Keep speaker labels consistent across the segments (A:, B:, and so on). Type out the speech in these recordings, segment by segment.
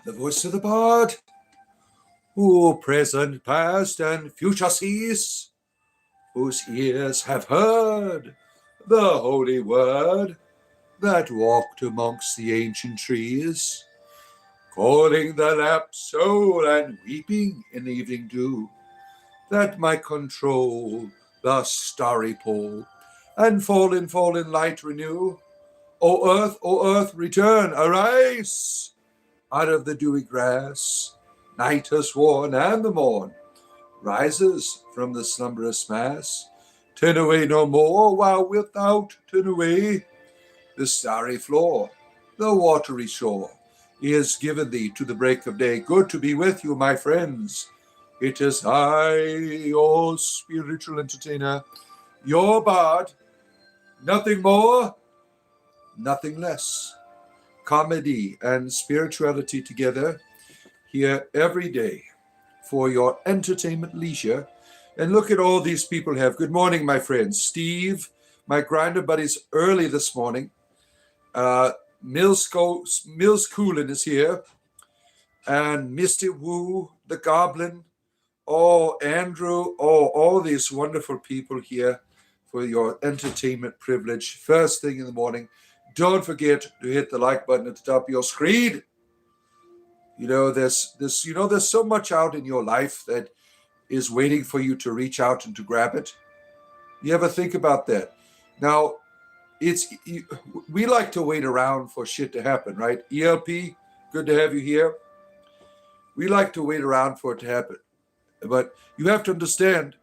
A: the voice of the bard, who present, past, and future sees, whose ears have heard the holy word that walked amongst the ancient trees, calling the lapsed soul and weeping in evening dew, that might control the starry pole, and fall in light renew. O earth, return, arise out of the dewy grass. Night has worn, and the morn rises from the slumberous mass. Turn away no more, while without turn away. The starry floor, the watery shore, is given thee to the break of day. Good to be with you, my friends. It is I, your spiritual entertainer, your bard. Nothing more, nothing less. Comedy and spirituality together here every day for your entertainment leisure. And look at all these people have. Good morning, my friends. Steve, my grinder buddy's early this morning. Mills Coolin is here. And Misty Woo, the Goblin. Oh, Andrew. Oh, all these wonderful people here for your entertainment privilege. First thing in the morning. Don't forget to hit the like button at the top of your screen. There's so much out in your life that is waiting for you to reach out and to grab it. You ever think about that? Now, we like to wait around for shit to happen, right? ELP, good to have you here. We like to wait around for it to happen. But you have to understand,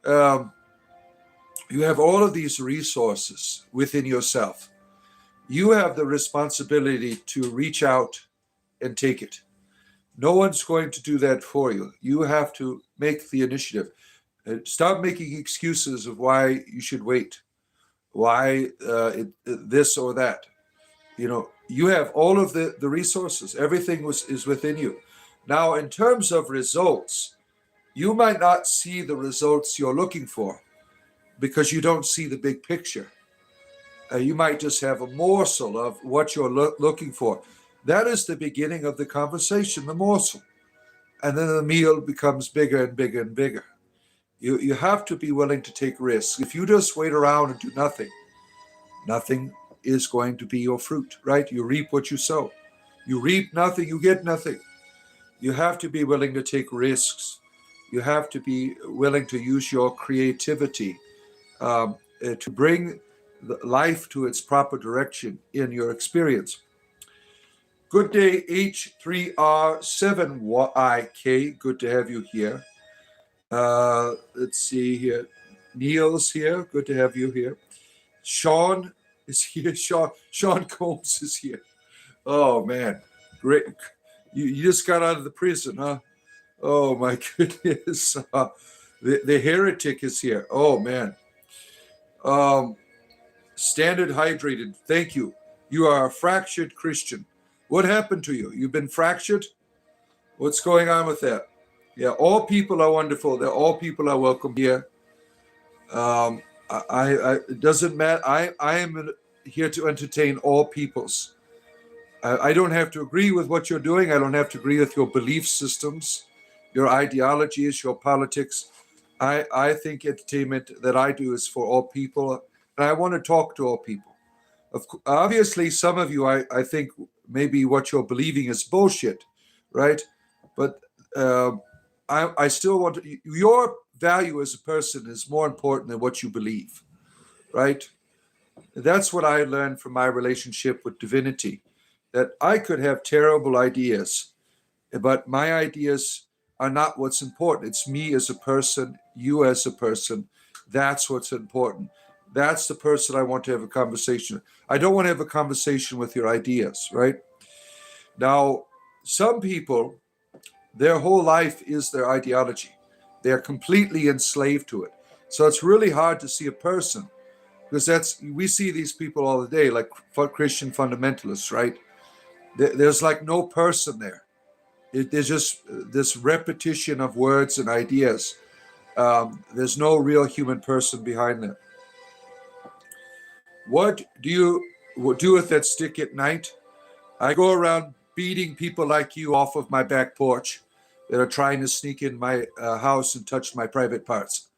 A: you have all of these resources within yourself. You have the responsibility to reach out and take it. No one's going to do that for you. You have to make the initiative. Stop making excuses of why you should wait, why this or that. You have all of the resources. Everything is within you. Now, in terms of results, you might not see the results you're looking for because you don't see the big picture. You might just have a morsel of what you're looking for. That is the beginning of the conversation, the morsel. And then the meal becomes bigger and bigger and bigger. You have to be willing to take risks. If you just wait around and do nothing, nothing is going to be your fruit, right? You reap what you sow. You reap nothing, you get nothing. You have to be willing to take risks. You have to be willing to use your creativity to bring life to its proper direction in your experience. Good day, H3R7YK. Good to have you here. Let's see here. Neil's here. Good to have you here. Sean is here. Sean Combs is here. Oh, man. Great. You just got out of the prison, huh? Oh, my goodness. The heretic is here. Oh, man. Standard hydrated. Thank you. You are a fractured Christian. What happened to you? You've been fractured? What's going on with that? Yeah, all people are wonderful. All people are welcome here. It doesn't matter. I am here to entertain all peoples. I don't have to agree with what you're doing. I don't have to agree with your belief systems, your ideologies, your politics. I think entertainment that I do is for all people. And I want to talk to all people. Obviously, some of you, I think maybe what you're believing is bullshit, right? But I still want to, your value as a person is more important than what you believe, right? That's what I learned from my relationship with divinity, that I could have terrible ideas, but my ideas are not what's important. It's me as a person, you as a person. That's what's important. That's the person I want to have a conversation with. I don't want to have a conversation with your ideas, right? Now, some people, their whole life is their ideology. They're completely enslaved to it. So it's really hard to see a person, because we see these people all the day, like Christian fundamentalists, right? There's like no person there. There's just this repetition of words and ideas. There's no real human person behind them. What do you do with that stick at night? I go around beating people like you off of my back porch that are trying to sneak in my house and touch my private parts.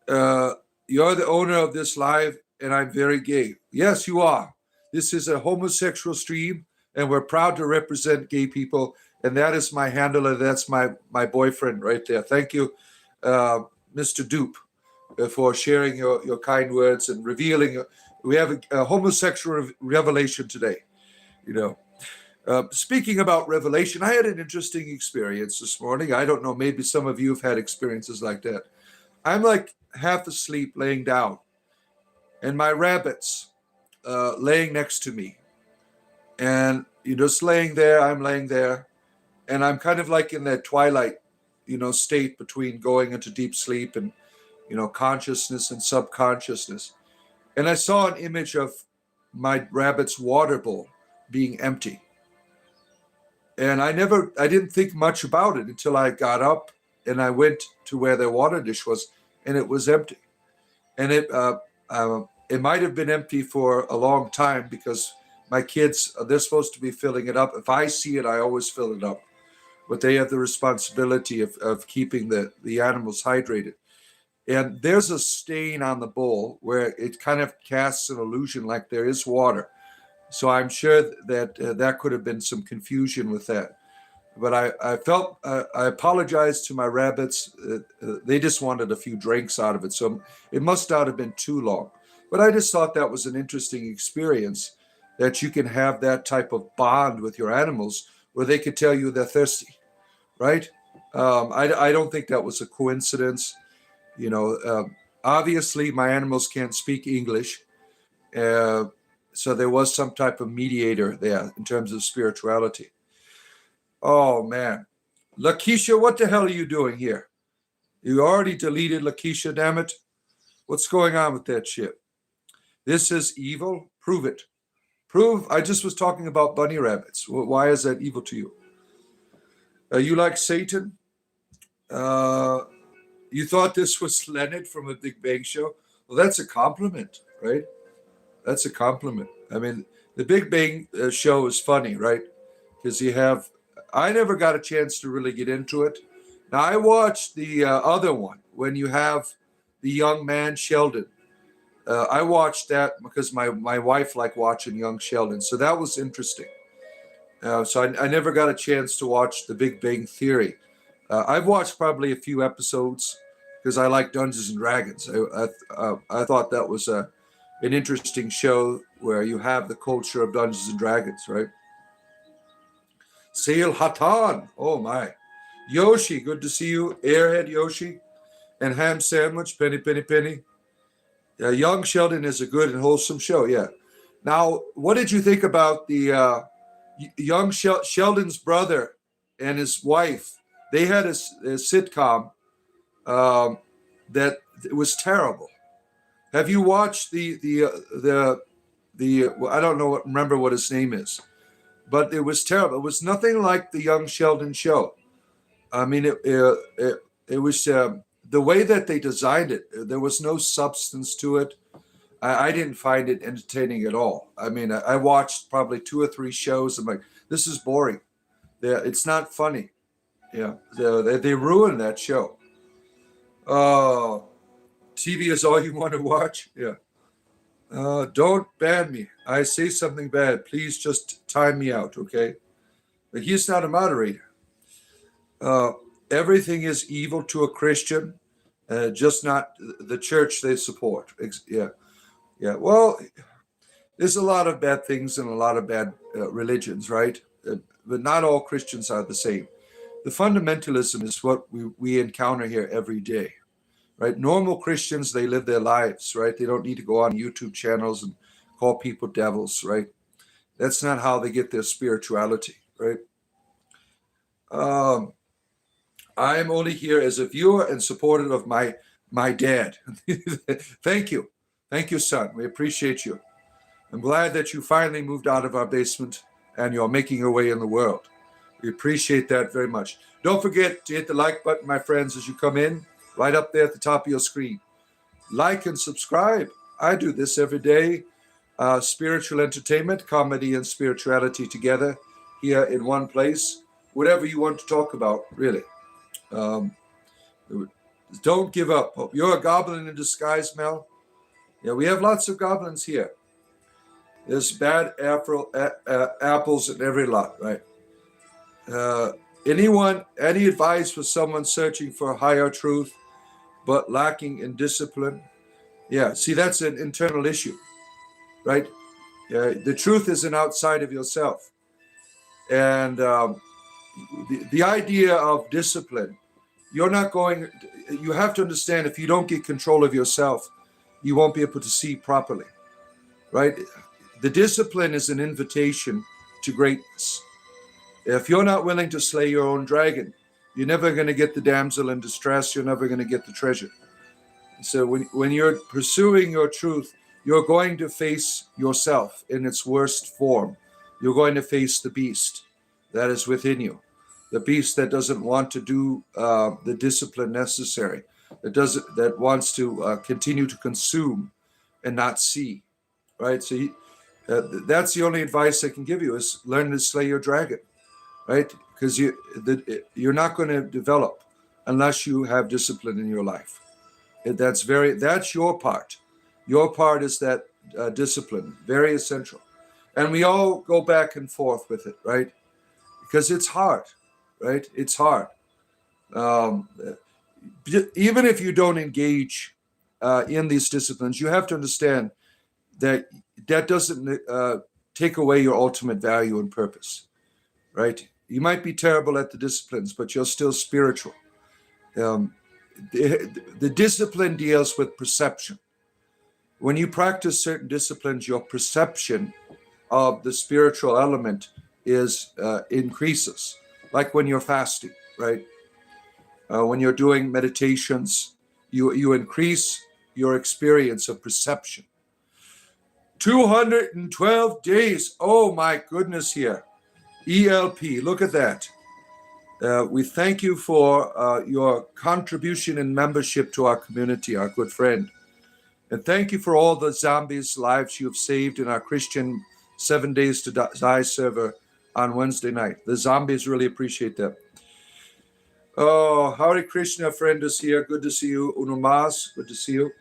A: You're the owner of this live, and I'm very gay. Yes, you are. This is a homosexual stream, and we're proud to represent gay people. And that is my handler. That's my boyfriend right there. Thank you, Mr. Dupe, for sharing your kind words and revealing. We have a homosexual revelation today. You know, speaking about revelation, I had an interesting experience this morning. I don't know, maybe some of you have had experiences like that. I'm like half asleep, laying down, and my rabbit's laying next to me, and you're just laying there. I'm laying there, and I'm kind of like in that twilight, state between going into deep sleep and consciousness and subconsciousness. And I saw an image of my rabbit's water bowl being empty. And I didn't think much about it until I got up and I went to where their water dish was, and it was empty. And it might have been empty for a long time because my kids, they're supposed to be filling it up. If I see it, I always fill it up. But they have the responsibility of keeping the animals hydrated. And there's a stain on the bowl where it kind of casts an illusion like there is water. So I'm sure that that could have been some confusion with that. But I felt, I apologized to my rabbits. They just wanted a few drinks out of it. So it must not have been too long. But I just thought that was an interesting experience, that you can have that type of bond with your animals where they could tell you they're thirsty, right? I don't think that was a coincidence. Obviously my animals can't speak English. So there was some type of mediator there in terms of spirituality. Oh, man. Lakeisha, what the hell are you doing here? You already deleted Lakeisha, damn it. What's going on with that shit? This is evil? Prove it. I just was talking about bunny rabbits. Why is that evil to you? You like Satan? You thought this was Leonard from a Big Bang Show? Well, that's a compliment, right? That's a compliment. I mean, the Big Bang Show is funny, right? Because I never got a chance to really get into it. Now, I watched the other one when you have the young man Sheldon. I watched that because my wife liked watching young Sheldon. So that was interesting. So I never got a chance to watch the Big Bang Theory. I've watched probably a few episodes because I like Dungeons and Dragons. I thought that was an interesting show where you have the culture of Dungeons and Dragons, right? Sail Hatan, oh my. Yoshi, good to see you. Airhead Yoshi and Ham Sandwich, Penny. Young Sheldon is a good and wholesome show, yeah. Now, what did you think about the young Sheldon's brother and his wife? They had a sitcom that it was terrible. Have you watched the I don't remember what his name is, but it was terrible. It was nothing like the Young Sheldon show. I mean, it was the way that they designed it. There was no substance to it. I didn't find it entertaining at all. I mean, I watched probably 2 or 3 shows. I'm like, this is boring. It's not funny. Yeah, they ruined that show. TV is all you want to watch? Yeah. Don't ban me. I say something bad. Please just time me out, okay? But he's not a moderator. Everything is evil to a Christian, just not the church they support. Yeah. Well, there's a lot of bad things and a lot of bad religions, right? But not all Christians are the same. The fundamentalism is what we encounter here every day, right? Normal Christians, they live their lives, right? They don't need to go on YouTube channels and call people devils, right? That's not how they get their spirituality, right? I'm only here as a viewer and supporter of my dad. Thank you. Thank you, son. We appreciate you. I'm glad that you finally moved out of our basement and you're making your way in the world. We appreciate that very much. Don't forget to hit the like button, my friends, as you come in, right up there at the top of your screen. Like and subscribe. I do this every day. Spiritual entertainment, comedy and spirituality together here in one place. Whatever you want to talk about, really. Don't give up. You're a goblin in disguise, Mel. Yeah, we have lots of goblins here. There's bad apples in every lot, right? Any advice for someone searching for higher truth but lacking in discipline? Yeah, see, that's an internal issue, right? The truth isn't outside of yourself. And the idea of discipline, you have to understand, if you don't get control of yourself, you won't be able to see properly, right? The discipline is an invitation to greatness. If you're not willing to slay your own dragon, you're never going to get the damsel in distress. You're never going to get the treasure. So when you're pursuing your truth, you're going to face yourself in its worst form. You're going to face the beast that is within you, the beast that doesn't want to do the discipline necessary, that wants to continue to consume and not see, right? So that's the only advice I can give you, is learn to slay your dragon, right? Because you're not going to develop unless you have discipline in your life. That's your part. Your part is that discipline, very essential. And we all go back and forth with it, right? Because it's hard, right? It's hard. Even if you don't engage in these disciplines, you have to understand that doesn't take away your ultimate value and purpose, right? You might be terrible at the disciplines, but you're still spiritual. The discipline deals with perception. When you practice certain disciplines, your perception of the spiritual element increases. Like when you're fasting, right? When you're doing meditations, you increase your experience of perception. 212 days. Oh my goodness, here. ELP, look at that. We thank you for your contribution and membership to our community, our good friend. And thank you for all the zombies' lives you have saved in our Christian 7 Days to Die server on Wednesday night. The zombies really appreciate that. Oh, Hare Krishna, friend is here. Good to see you. Unumas, good to see you.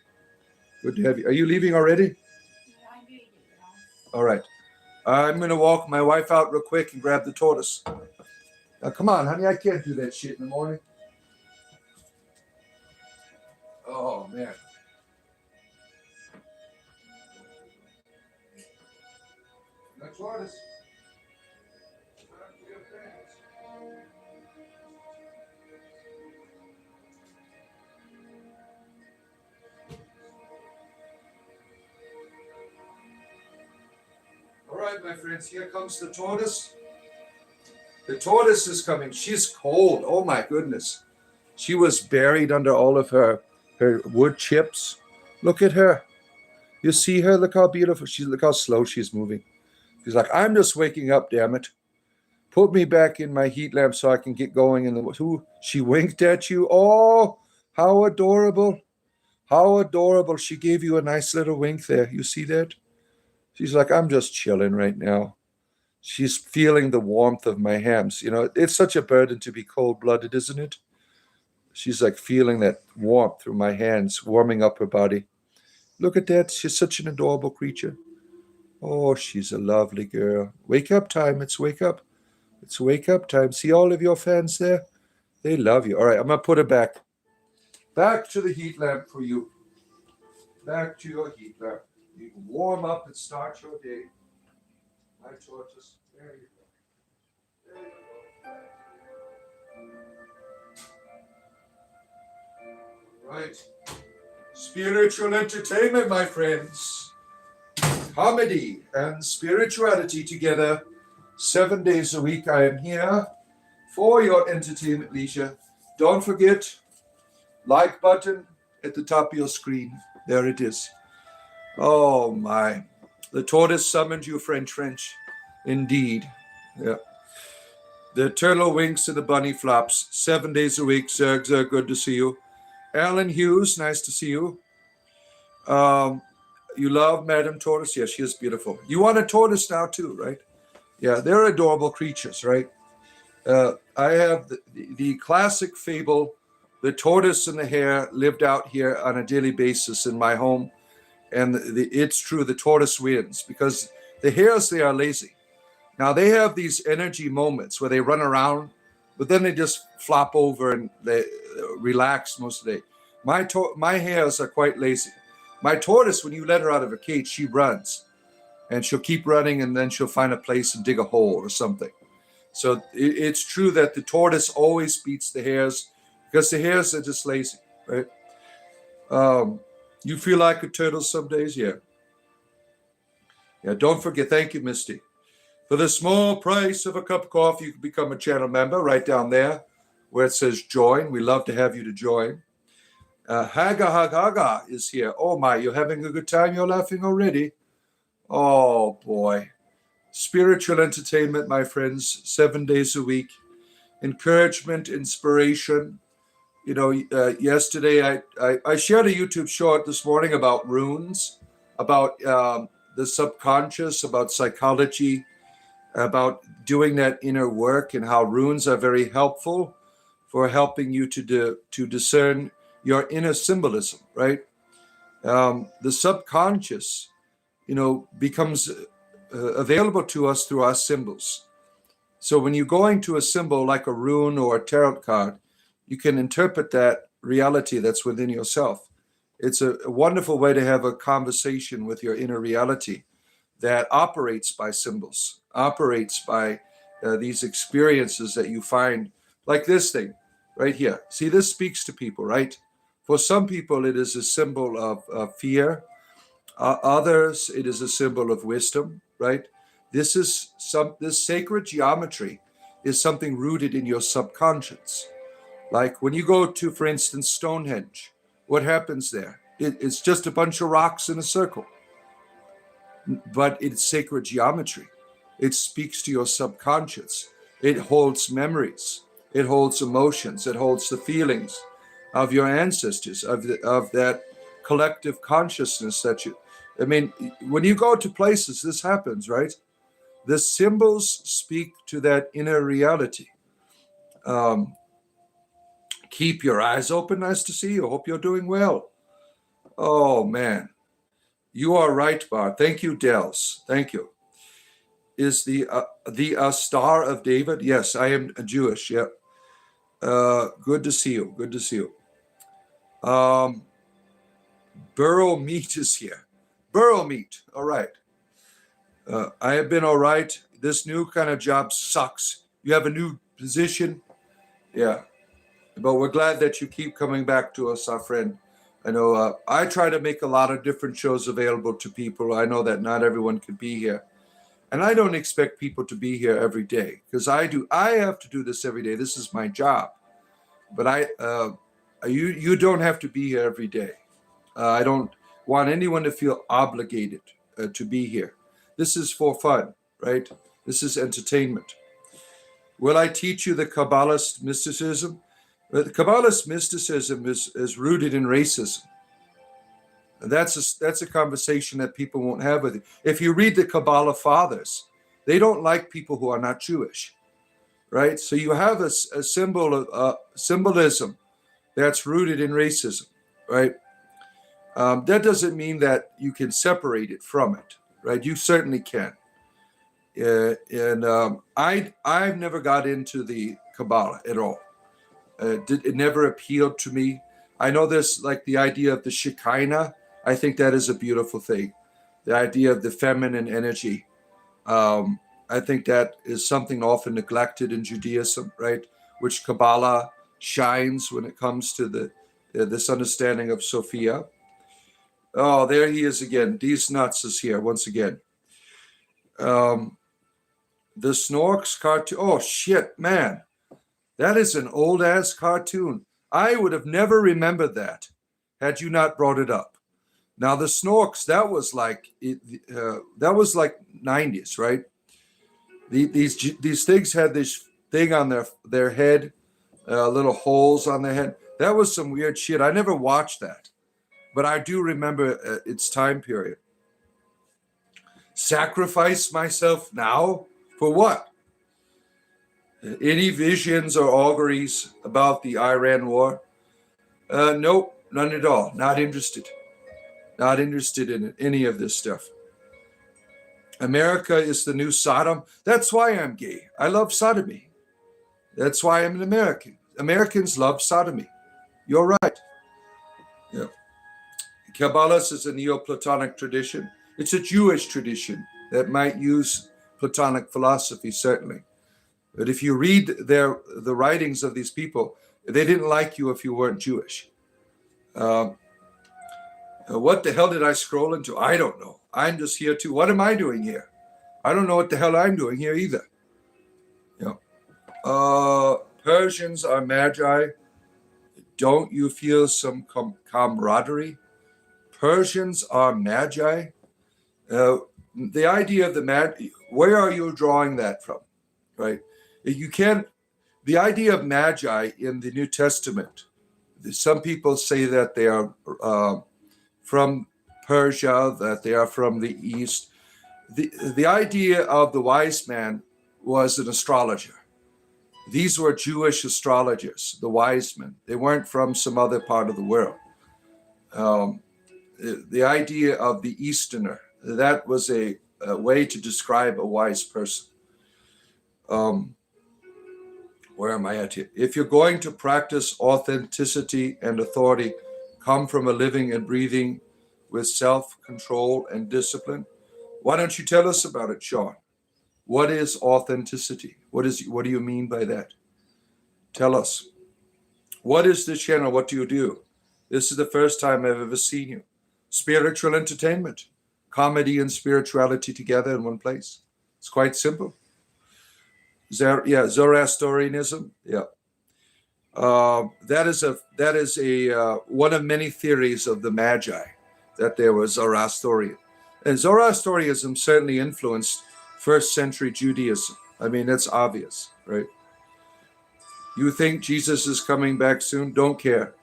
A: Good to have you. Are you leaving already?
B: Yeah, I'm leaving.
A: All right. I'm going to walk my wife out real quick and grab the tortoise. Now, come on, honey. I can't do that shit in the morning. Oh, man. The tortoise. All right, my friends, here comes the tortoise. The tortoise is coming. She's cold. Oh, my goodness. She was buried under all of her wood chips. Look at her. You see her? Look how beautiful. Look how slow she's moving. She's like, I'm just waking up, damn it. Put me back in my heat lamp so I can get going. She winked at you. Oh, how adorable. How adorable. She gave you a nice little wink there. You see that? She's like, I'm just chilling right now. She's feeling the warmth of my hands. You know, it's such a burden to be cold-blooded, isn't it? She's like feeling that warmth through my hands, warming up her body. Look at that. She's such an adorable creature. Oh, she's a lovely girl. Wake up time. It's wake up. It's wake up time. See all of your fans there? They love you. All right, I'm going to put her back. Back to the heat lamp for you. Back to your heat lamp. You can warm up and start your day. My tortoise. There you go. There you go. Right. Spiritual entertainment, my friends. Comedy and spirituality together. 7 days a week I am here for your entertainment leisure. Don't forget, like button at the top of your screen. There it is. Oh my. The tortoise summoned you, French. Indeed. Yeah. The turtle winks and the bunny flops. 7 days a week. Zerg, good to see you. Alan Hughes, nice to see you. You love Madame Tortoise? Yes, she is beautiful. You want a tortoise now too, right? Yeah, they're adorable creatures, right? I have the classic fable, the tortoise and the hare lived out here on a daily basis in my home. And it's true, the tortoise wins because the hares, they are lazy. Now they have these energy moments where they run around, but then they just flop over and they relax most of the day. My hares are quite lazy. My tortoise, when you let her out of a cage, she runs and she'll keep running and then she'll find a place and dig a hole or something. So it's true that the tortoise always beats the hares because the hares are just lazy, right? Um, you feel like a turtle some days, yeah. Yeah, don't forget. Thank you, Misty. For the small price of a cup of coffee, you can become a channel member right down there where it says join. We love to have you to join. Haga Haga Haga is here. Oh my, you're having a good time? You're laughing already? Oh boy. Spiritual entertainment, my friends, 7 days a week. Encouragement, inspiration. Yesterday I shared a YouTube short this morning about runes, about the subconscious, about psychology, about doing that inner work and how runes are very helpful for helping you to discern your inner symbolism, right? The subconscious, becomes available to us through our symbols. So when you're going to a symbol like a rune or a tarot card, you can interpret that reality that's within yourself. It's a wonderful way to have a conversation with your inner reality that operates by symbols, operates by these experiences that you find, like this thing right here. See, this speaks to people, right? For some people, it is a symbol of fear. Others, it is a symbol of wisdom, right? This sacred geometry is something rooted in your subconscious. Like when you go to, for instance, Stonehenge, what happens there? It's just a bunch of rocks in a circle, but it's sacred geometry. It speaks to your subconscious. It holds memories. It holds emotions. It holds the feelings of your ancestors, of that collective consciousness that you. I mean, when you go to places, this happens, right? The symbols speak to that inner reality. Um, keep your eyes open. Nice to see you. Hope you're doing well. Oh man, you are right, Bart. Thank you, Dels. Thank you. Is the Star of David? Yes, I am Jewish. Yeah. Good to see you. Good to see you. Burrow Meat is here. Burrow Meat. All right. I have been all right. This new kind of job sucks. You have a new position. Yeah. But we're glad that you keep coming back to us, our friend. I know I try to make a lot of different shows available to people. I know that not everyone can be here. And I don't expect people to be here every day because I have to do this every day. This is my job. But you don't have to be here every day. I don't want anyone to feel obligated to be here. This is for fun, right? This is entertainment. Will I teach you the Kabbalist mysticism? The Kabbalist mysticism is rooted in racism. And that's a conversation that people won't have with you. If you read the Kabbalah fathers, they don't like people who are not Jewish, right? So you have a symbol of symbolism that's rooted in racism, right? That doesn't mean that you can separate it from it, right? You certainly can. I've never got into the Kabbalah at all. It never appealed to me. I know there's like the idea of the Shekinah. I think that is a beautiful thing. The idea of the feminine energy. I think that is something often neglected in Judaism, right? Which Kabbalah shines when it comes to this understanding of Sophia. Oh, there he is again. These nuts is here once again. The Snorks cartoon. Oh shit, man. That is an old ass cartoon. I would have never remembered that had you not brought it up. Now the Snorks, that was like 90s, right? These things had this thing on their head, little holes on their head. That was some weird shit. I never watched that, but I do remember its time period. Sacrifice myself now? For what? Any visions or auguries about the Iran war? Nope, none at all. Not interested. Not interested in any of this stuff. America is the new Sodom. That's why I'm gay. I love sodomy. That's why I'm an American. Americans love sodomy. You're right. Yeah. Kabbalah is a Neoplatonic tradition. It's a Jewish tradition that might use Platonic philosophy, certainly. But if you read the writings of these people, they didn't like you if you weren't Jewish. What the hell did I scroll into? I don't know. I'm just here too. What am I doing here? I don't know what the hell I'm doing here either. Persians are magi. Don't you feel some camaraderie? Persians are magi. The idea of the magi, where are you drawing that from? Right? You can't. The idea of magi in the New Testament, some people say that they are from Persia, that they are from the East. The idea of the wise man was an astrologer. These were Jewish astrologers, the wise men. They weren't from some other part of the world. The idea of the Easterner, that was a way to describe a wise person. Where am I at here? If you're going to practice authenticity and authority, come from a living and breathing with self-control and discipline. Why don't you tell us about it, Sean? What is authenticity? What do you mean by that? Tell us. What is this channel? What do you do? This is the first time I've ever seen you. Spiritual entertainment, comedy and spirituality together in one place. It's quite simple. Zoroastrianism. Yeah. That is a one of many theories of the Magi, that there was Zoroastrian. And Zoroastrianism certainly influenced first century Judaism. I mean, that's obvious, right? You think Jesus is coming back soon? Don't care.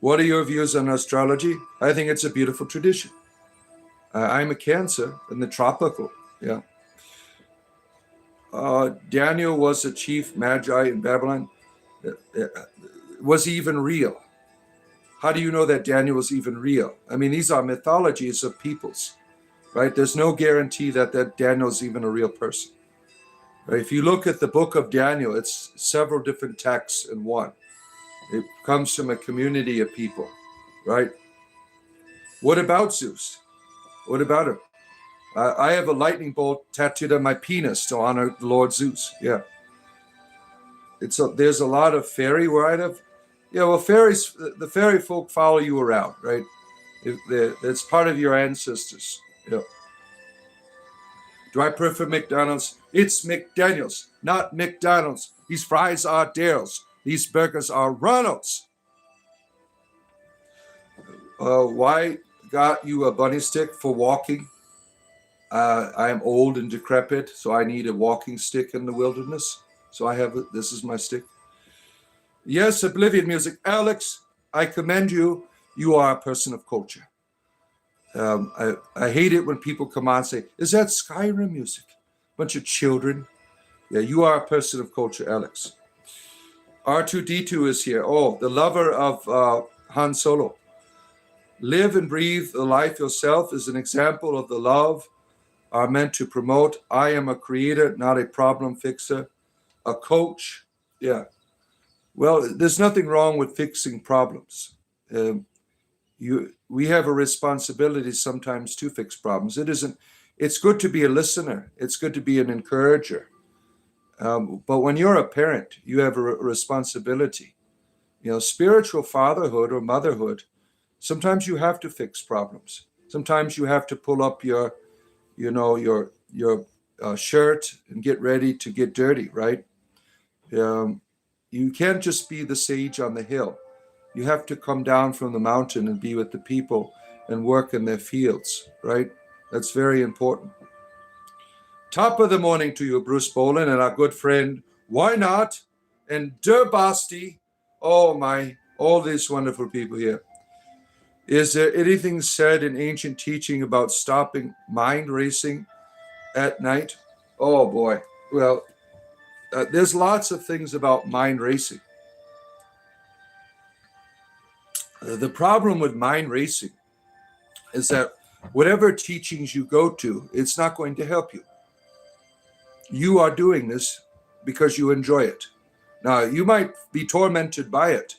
A: What are your views on astrology? I think it's a beautiful tradition. I'm a Cancer in the tropical, yeah. Daniel was a chief magi in Babylon. Was he even real? How do you know that Daniel was even real? I mean, these are mythologies of peoples, right? There's no guarantee that Daniel's even a real person. Right? If you look at the book of Daniel, it's several different texts in one. It comes from a community of people, right? What about Zeus? What about him? I have a lightning bolt tattooed on my penis to honor the Lord Zeus. Yeah. There's a lot of fairy where I live. Yeah, well, the fairy folk follow you around, right? It's part of your ancestors. Yeah. Do I prefer McDonald's? It's McDaniels, not McDonald's. These fries are Daryl's. These burgers are Ronald's. Why got you a bunny stick for walking? I am old and decrepit, so I need a walking stick in the wilderness. So this is my stick. Yes, Oblivion music. Alex, I commend you. You are a person of culture. I hate it when people come on and say, is that Skyrim music? Bunch of children. Yeah, you are a person of culture, Alex. R2D2 is here. Oh, the lover of Han Solo. Live and breathe the life yourself is an example of the love are meant to promote. I am a creator, not a problem fixer. A coach. Yeah. Well, there's nothing wrong with fixing problems. We have a responsibility sometimes to fix problems. It's good to be a listener. It's good to be an encourager. But when you're a parent, you have a responsibility. Spiritual fatherhood or motherhood, sometimes you have to fix problems. Sometimes you have to pull up your shirt and get ready to get dirty, right? You can't just be the sage on the hill. You have to come down from the mountain and be with the people and work in their fields, right? That's very important. Top of the morning to you, Bruce Boland, and our good friend, Why Not? And Durbasti. Oh my, all these wonderful people here. Is there anything said in ancient teaching about stopping mind racing at night? Oh boy. Well, there's lots of things about mind racing. The problem with mind racing is that whatever teachings you go to, it's not going to help you. You are doing this because you enjoy it. Now, you might be tormented by it.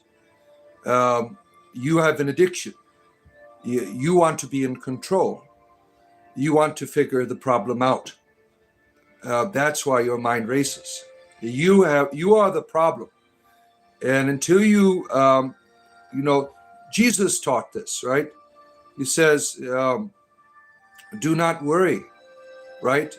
A: You have an addiction. You want to be in control. You want to figure the problem out. That's why your mind races. You are the problem. And until Jesus taught this, right? He says, do not worry, right?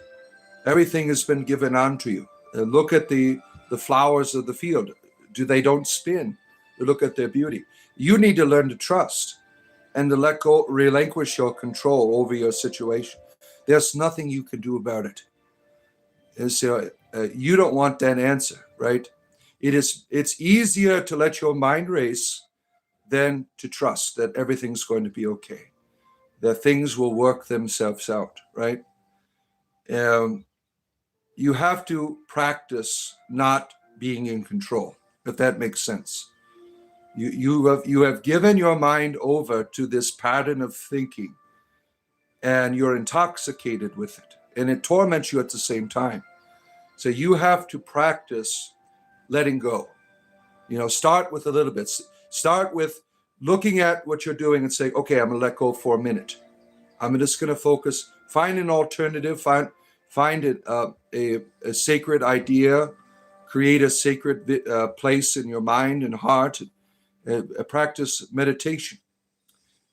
A: Everything has been given unto you. Look at the flowers of the field. They don't spin? Look at their beauty. You need to learn to trust and to let go, relinquish your control over your situation. There's nothing you can do about it. And so you don't want that answer, right? It's easier to let your mind race than to trust that everything's going to be okay, that things will work themselves out, right? You have to practice not being in control, if that makes sense. You have given your mind over to this pattern of thinking, and you're intoxicated with it, and it torments you at the same time. So you have to practice letting go. Start with a little bit. Start with looking at what you're doing and say, okay, I'm going to let go for a minute. I'm just going to focus, find an alternative, find a sacred idea, create a sacred place in your mind and heart, practice meditation.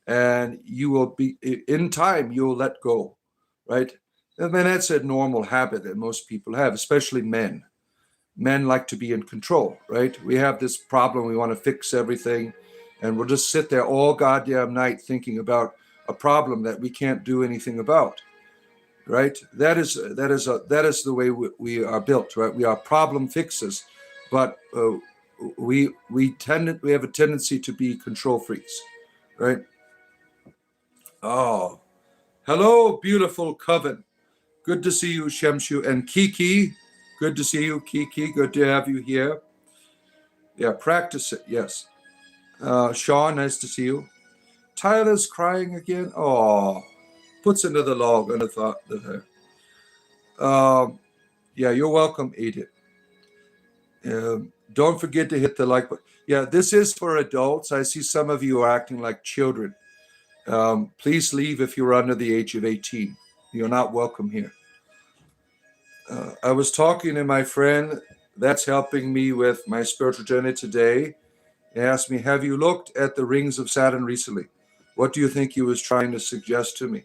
A: And you will be, in time, you'll let go, right? And then that's a normal habit that most people have, especially men. Men like to be in control, right? We have this problem, we want to fix everything, and we'll just sit there all goddamn night thinking about a problem that we can't do anything about, right? That is the way we are built, right? We are problem fixers, but we have a tendency to be control freaks, right? Oh, hello, beautiful Coven. Good to see you, Shemshu. And Kiki, good to see you, Kiki. Good to have you here. Yeah, practice it, yes. Sean, nice to see you. Tyler's crying again. Oh, puts another log on the thought of her. Yeah, you're welcome, Edith. Don't forget to hit the like button. Yeah, this is for adults. I see some of you are acting like children. Please leave if you're under the age of 18. You're not welcome here. I was talking to my friend that's helping me with my spiritual journey today. He asked me, have you looked at the rings of Saturn recently? What do you think he was trying to suggest to me?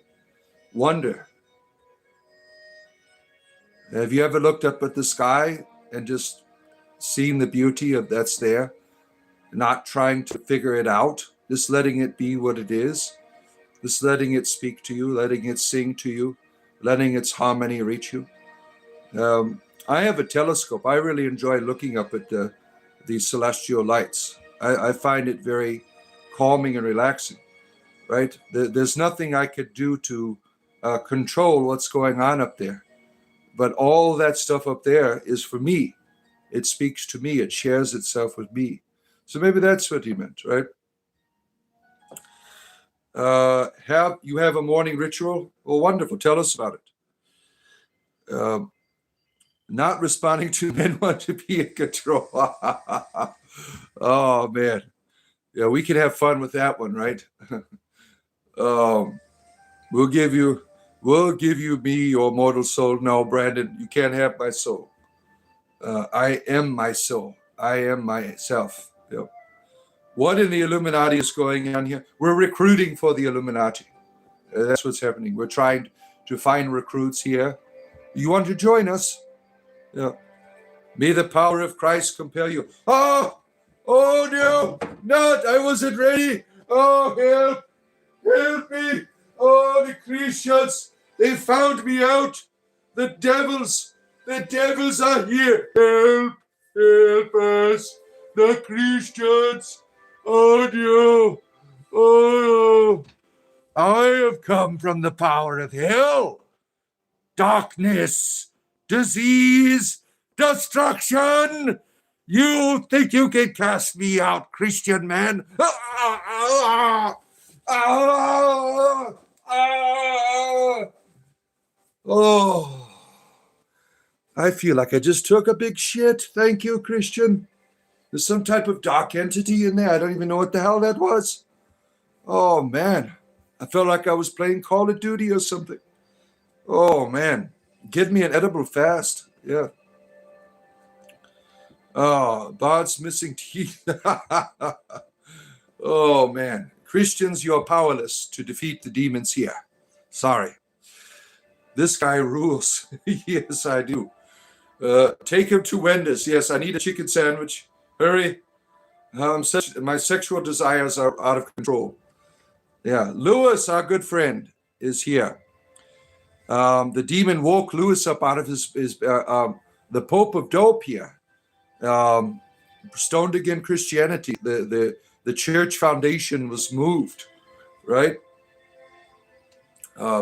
A: Wonder. Have you ever looked up at the sky and just seen the beauty of that's there? Not trying to figure it out, just letting it be what it is, just letting it speak to you, letting it sing to you, letting its harmony reach you. I have a telescope. I really enjoy looking up at the celestial lights. I find it very calming and relaxing, right? There's nothing I could do to control what's going on up there. But all that stuff up there is for me. It speaks to me. It shares itself with me. So maybe that's what he meant, right? You have a morning ritual? Well, wonderful. Tell us about it. Not responding to men want to be in control. Oh man, yeah, we can have fun with that one, right? We'll give you me, your mortal soul. No, Brandon, you can't have my soul. I am my soul. I am myself. Yep. What in the Illuminati is going on here? We're recruiting for the Illuminati. That's what's happening. We're trying to find recruits here. You want to join us? Yeah. May the power of Christ compel you. Oh no, not, I wasn't ready. Oh, help me. Oh, the Christians, they found me out. The devils are here. Help us, the Christians. Oh no, oh no. I have come from the power of hell. Darkness, disease, destruction. You think you can cast me out, Christian man? Oh, I feel like I just took a big shit. Thank you, Christian. There's some type of dark entity in there. I don't even know what the hell that was. Oh, man. I felt like I was playing Call of Duty or something. Oh, man. Give me an edible fast. Yeah. Oh, Bard's missing teeth. Oh, man. Christians, you're powerless to defeat the demons here. Sorry. This guy rules. Yes, I do. Take him to Wendy's. Yes, I need a chicken sandwich. Hurry. My sexual desires are out of control. Yeah. Lewis, our good friend, is here. The demon woke Lewis up out of the Pope of Dope here. Stoned again Christianity. The church foundation was moved, right?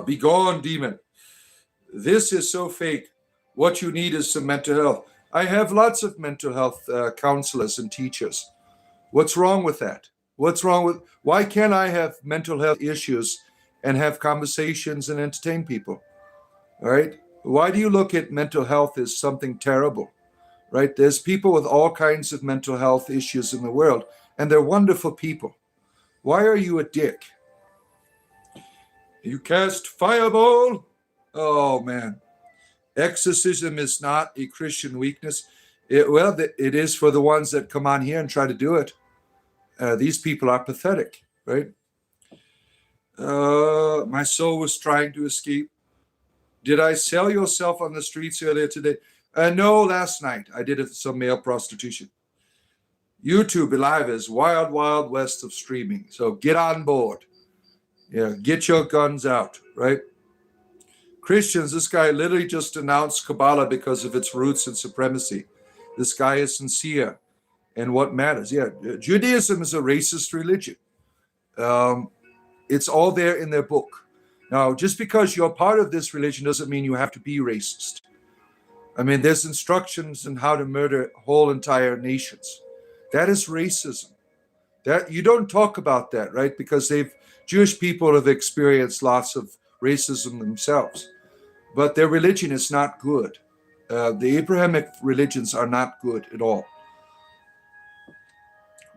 A: Be gone, demon. This is so fake. What you need is some mental health. I have lots of mental health counselors and teachers. What's wrong with that? Why can't I have mental health issues and have conversations and entertain people? All right? Why do you look at mental health as something terrible? Right? There's people with all kinds of mental health issues in the world, and they're wonderful people. Why are you a dick? You cast fireball? Oh, man. Exorcism is not a Christian weakness. It is for the ones that come on here and try to do it. These people are pathetic, right? My soul was trying to escape. Did I sell yourself on the streets earlier today? No, last night. I did some male prostitution. YouTube Live is wild, wild west of streaming. So get on board. Yeah, get your guns out, right? Christians, this guy literally just announced Kabbalah because of its roots and supremacy. This guy is sincere in what matters. Yeah, Judaism is a racist religion. It's all there in their book. Now, just because you're part of this religion doesn't mean you have to be racist. I mean, there's instructions on how to murder whole entire nations. That is racism. That you don't talk about that, right? Because Jewish people have experienced lots of racism themselves. But their religion is not good. The Abrahamic religions are not good at all.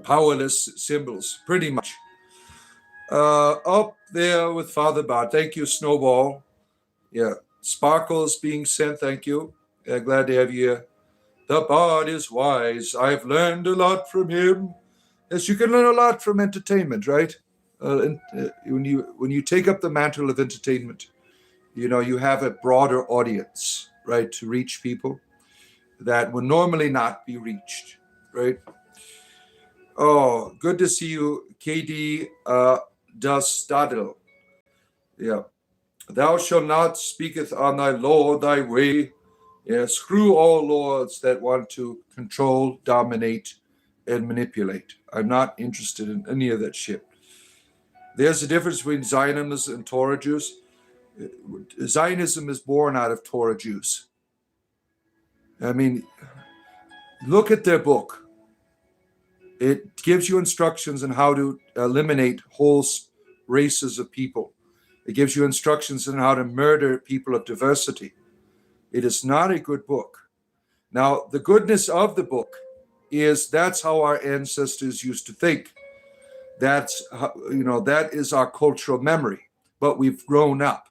A: Powerless symbols, pretty much. Up there with Father Bard. Thank you, Snowball. Yeah. Sparkles being sent. Thank you. Glad to have you here. The Bard is wise. I've learned a lot from him. Yes, you can learn a lot from entertainment, right? When you take up the mantle of entertainment, you have a broader audience, right, to reach people that would normally not be reached, right? Oh, good to see you, KD Dustadil. Yeah. Thou shalt not speaketh on thy Lord thy way. Yeah, screw all lords that want to control, dominate, and manipulate. I'm not interested in any of that shit. There's a difference between Zionism and Torah Jews. Zionism is born out of Torah Jews. I mean, look at their book. It gives you instructions on how to eliminate whole races of people. It gives you instructions on how to murder people of diversity. It is not a good book. Now, the goodness of the book is that's how our ancestors used to think. That's that is our cultural memory. But we've grown up.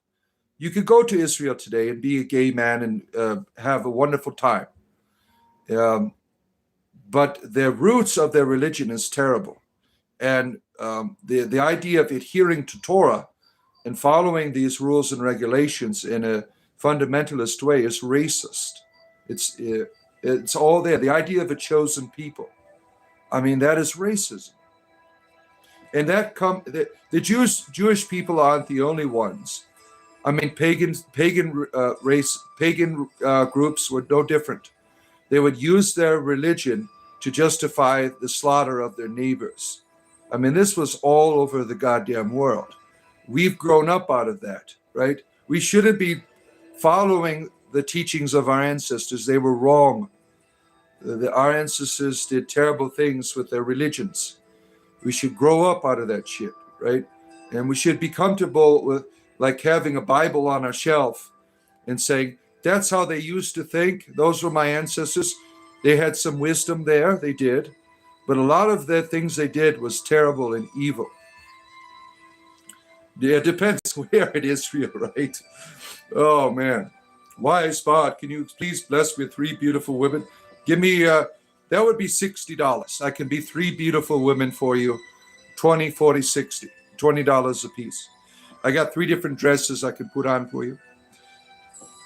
A: You could go to Israel today and be a gay man and have a wonderful time. But the roots of their religion is terrible. And the idea of adhering to Torah and following these rules and regulations in a fundamentalist way is racist. It's all there. The idea of a chosen people. I mean, that is racism. And the Jewish people aren't the only ones. I mean, pagan groups were no different. They would use their religion to justify the slaughter of their neighbors. I mean, this was all over the goddamn world. We've grown up out of that, right? We shouldn't be following the teachings of our ancestors. They were wrong. Our ancestors did terrible things with their religions. We should grow up out of that shit, right? And we should be comfortable with like having a Bible on our shelf and saying, that's how they used to think. Those were my ancestors. They had some wisdom there. They did. But a lot of the things they did was terrible and evil. Yeah, it depends where it is for you, right? Oh, man. Wise Spot, can you please bless me with 3 beautiful women? Give me, that would be $60. I can be 3 beautiful women for you. 20, 40, 60. $20 a piece. I got 3 different dresses I can put on for you.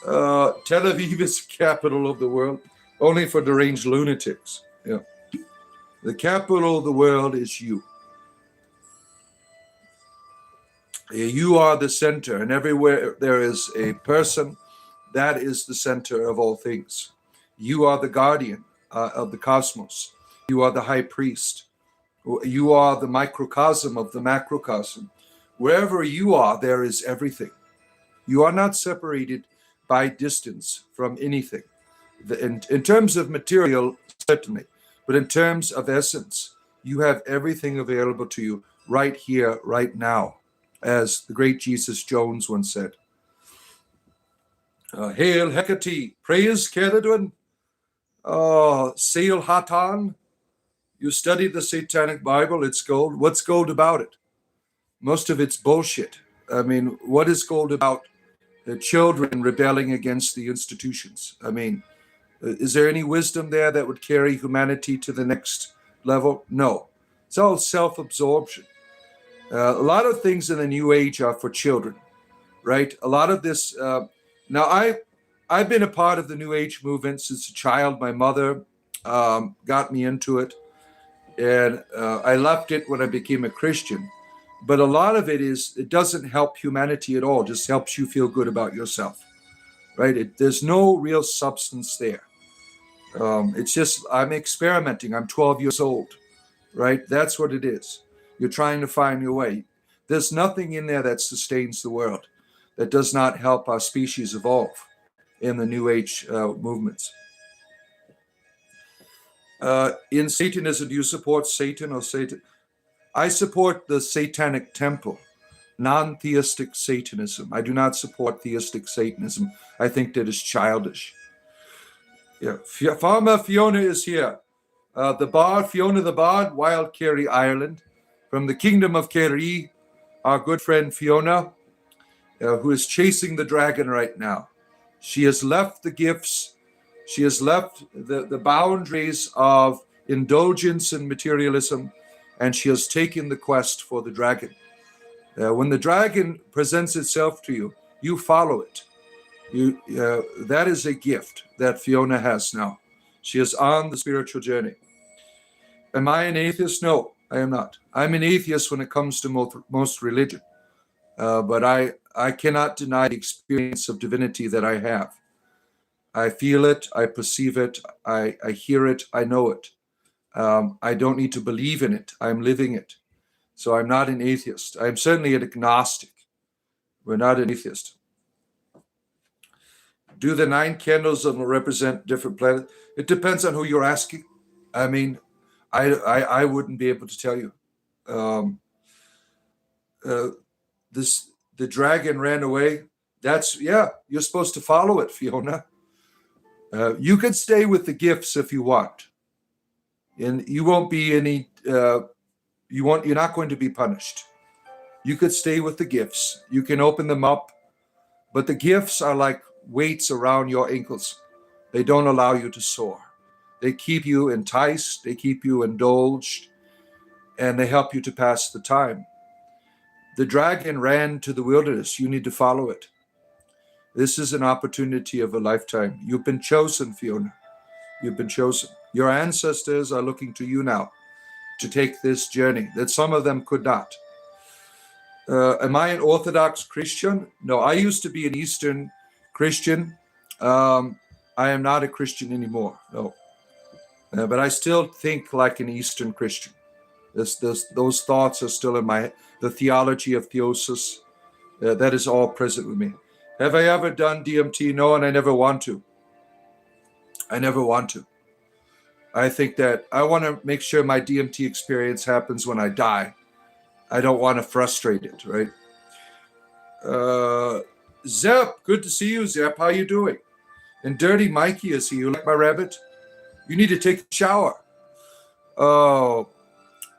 A: Tel Aviv is the capital of the world, only for deranged lunatics. Yeah. The capital of the world is you. You are the center, and everywhere there is a person, that is the center of all things. You are the guardian of the cosmos. You are the high priest. You are the microcosm of the macrocosm. Wherever you are, there is everything. You are not separated by distance from anything. In terms of material, certainly, but in terms of essence, you have everything available to you right here, right now, as the great Jesus Jones once said. Hail Hecate, praise Caledon, Sail Hatan. You study the Satanic Bible, it's gold. What's gold about it? Most of it's bullshit. I mean, what is gold about? The children rebelling against the institutions. I mean, is there any wisdom there that would carry humanity to the next level? No. It's all self-absorption. A lot of things in the New Age are for children, right? A lot of this. Now, I've been a part of the New Age movement since a child. My mother got me into it, and I left it when I became a Christian. But a lot of it doesn't help humanity at all. It just helps you feel good about yourself, right? There's no real substance there. It's just, I'm experimenting. I'm 12 years old, right? That's what it is. You're trying to find your way. There's nothing in there that sustains the world, that does not help our species evolve in the New Age movements. In Satanism, do you support Satan or Satan? I support the Satanic Temple, non-theistic Satanism. I do not support theistic Satanism. I think that is childish. Yeah, Farmer Fiona is here. The Bard, Fiona the Bard, Wild Kerry, Ireland. From the Kingdom of Kerry, our good friend Fiona, who is chasing the dragon right now. She has left the gifts. She has left the boundaries of indulgence and materialism, and she has taken the quest for the dragon. When the dragon presents itself to you, you follow it. That is a gift that Fiona has now. She is on the spiritual journey. Am I an atheist? No, I am not. I'm an atheist when it comes to most religion. But I cannot deny the experience of divinity that I have. I feel it, I perceive it, I hear it, I know it. I don't need to believe in it. I'm living it. So I'm not an atheist. I'm certainly an agnostic. We're not an atheist. Do the 9 candles represent different planets? It depends on who you're asking. I mean, I wouldn't be able to tell you. The dragon ran away. You're supposed to follow it, Fiona. You can stay with the gifts if you want. And you won't be any, you're not going to be punished. You could stay with the gifts. You can open them up, but the gifts are like weights around your ankles. They don't allow you to soar. They keep you enticed, they keep you indulged, and they help you to pass the time. The dragon ran to the wilderness. You need to follow it. This is an opportunity of a lifetime. You've been chosen, Fiona. You've been chosen. Your ancestors are looking to you now to take this journey that some of them could not. Am I an Orthodox Christian? No, I used to be an Eastern Christian. I am not a Christian anymore. No. But I still think like an Eastern Christian. Those thoughts are still in my head. The theology of theosis, that is all present with me. Have I ever done DMT? No, and I never want to. I never want to. I think that I want to make sure my DMT experience happens when I die. I don't want to frustrate it, right? Zep, good to see you, Zep. How you doing? And Dirty Mikey is here. You like my rabbit? You need to take a shower. Oh,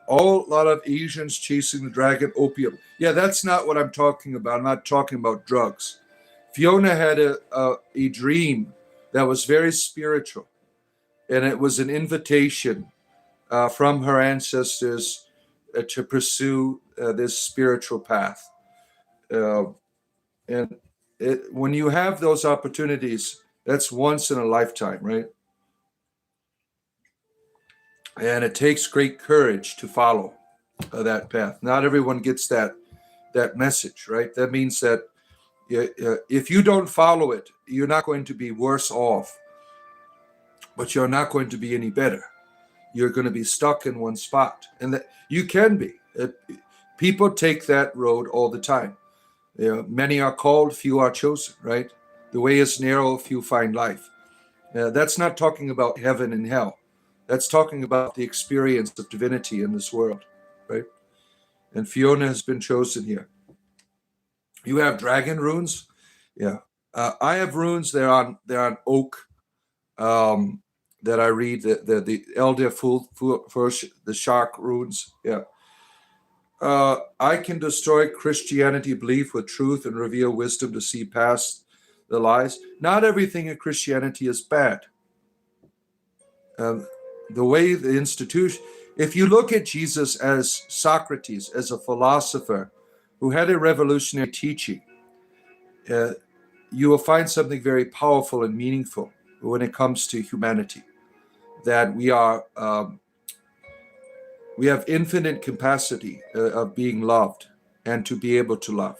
A: a lot of Asians chasing the dragon opium. Yeah, that's not what I'm talking about. I'm not talking about drugs. Fiona had a dream that was very spiritual, and it was an invitation from her ancestors to pursue this spiritual path. And when you have those opportunities, that's once in a lifetime, right? And it takes great courage to follow that path. Not everyone gets that message, right? That means that if you don't follow it, you're not going to be worse off, but you're not going to be any better. You're going to be stuck in one spot, and that you can be. People take that road all the time. Many are called, few are chosen, right? The way is narrow, few find life. That's not talking about heaven and hell. That's talking about the experience of divinity in this world, right? And Fiona has been chosen here. You have dragon runes, yeah. I have runes. They're on oak. That I read the Elder Full the shark runes, yeah. I can destroy Christianity belief with truth and reveal wisdom to see past the lies. Not everything in Christianity is bad. The way the institution, if you look at Jesus as Socrates, as a philosopher who had a revolutionary teaching, you will find something very powerful and meaningful when it comes to humanity. That we have infinite capacity of being loved and to be able to love.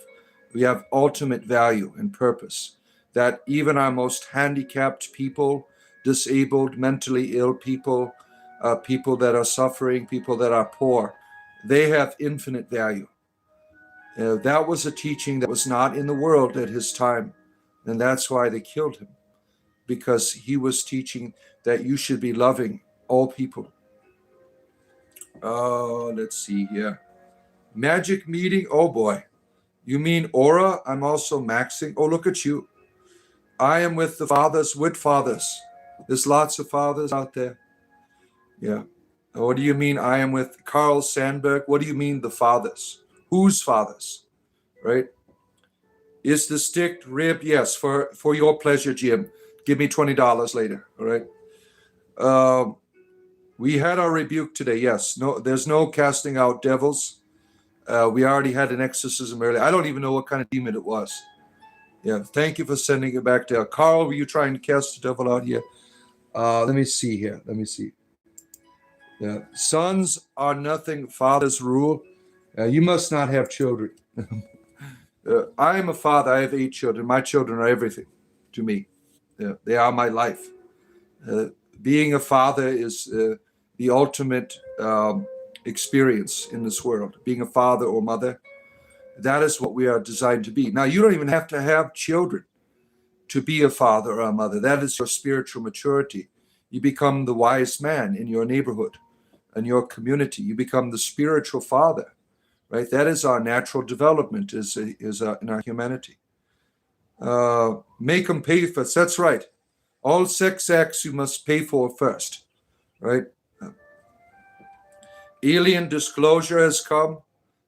A: We have ultimate value and purpose. That even our most handicapped people, disabled, mentally ill people, people that are suffering, people that are poor, they have infinite value. That was a teaching that was not in the world at his time, and that's why they killed him, because he was teaching that you should be loving all people. Let's see here. Magic meeting. Oh boy. You mean aura? I'm also maxing. Oh, look at you. I am with the fathers, with fathers. There's lots of fathers out there. Yeah. What do you mean I am with Carl Sandburg? What do you mean the fathers? Whose fathers? Right? Is the stick ribbed? Yes, for your pleasure, Jim. Give me $20 later. All right. We had our rebuke today. Yes. No, there's no casting out devils. We already had an exorcism earlier. I don't even know what kind of demon it was. Yeah. Thank you for sending it back there. Carl, were you trying to cast the devil out here? Let me see here. Let me see. Yeah. Sons are nothing. Fathers rule. You must not have children. I am a father. I have 8 children. My children are everything to me. They are my life. Being a father is the ultimate experience in this world. Being a father or mother, that is what we are designed to be. Now, you don't even have to have children to be a father or a mother. That is your spiritual maturity. You become the wise man in your neighborhood and your community. You become the spiritual father, right? That is our natural development, is in our humanity. Make them pay for us. That's right. All sex acts you must pay for first, right? Alien disclosure has come.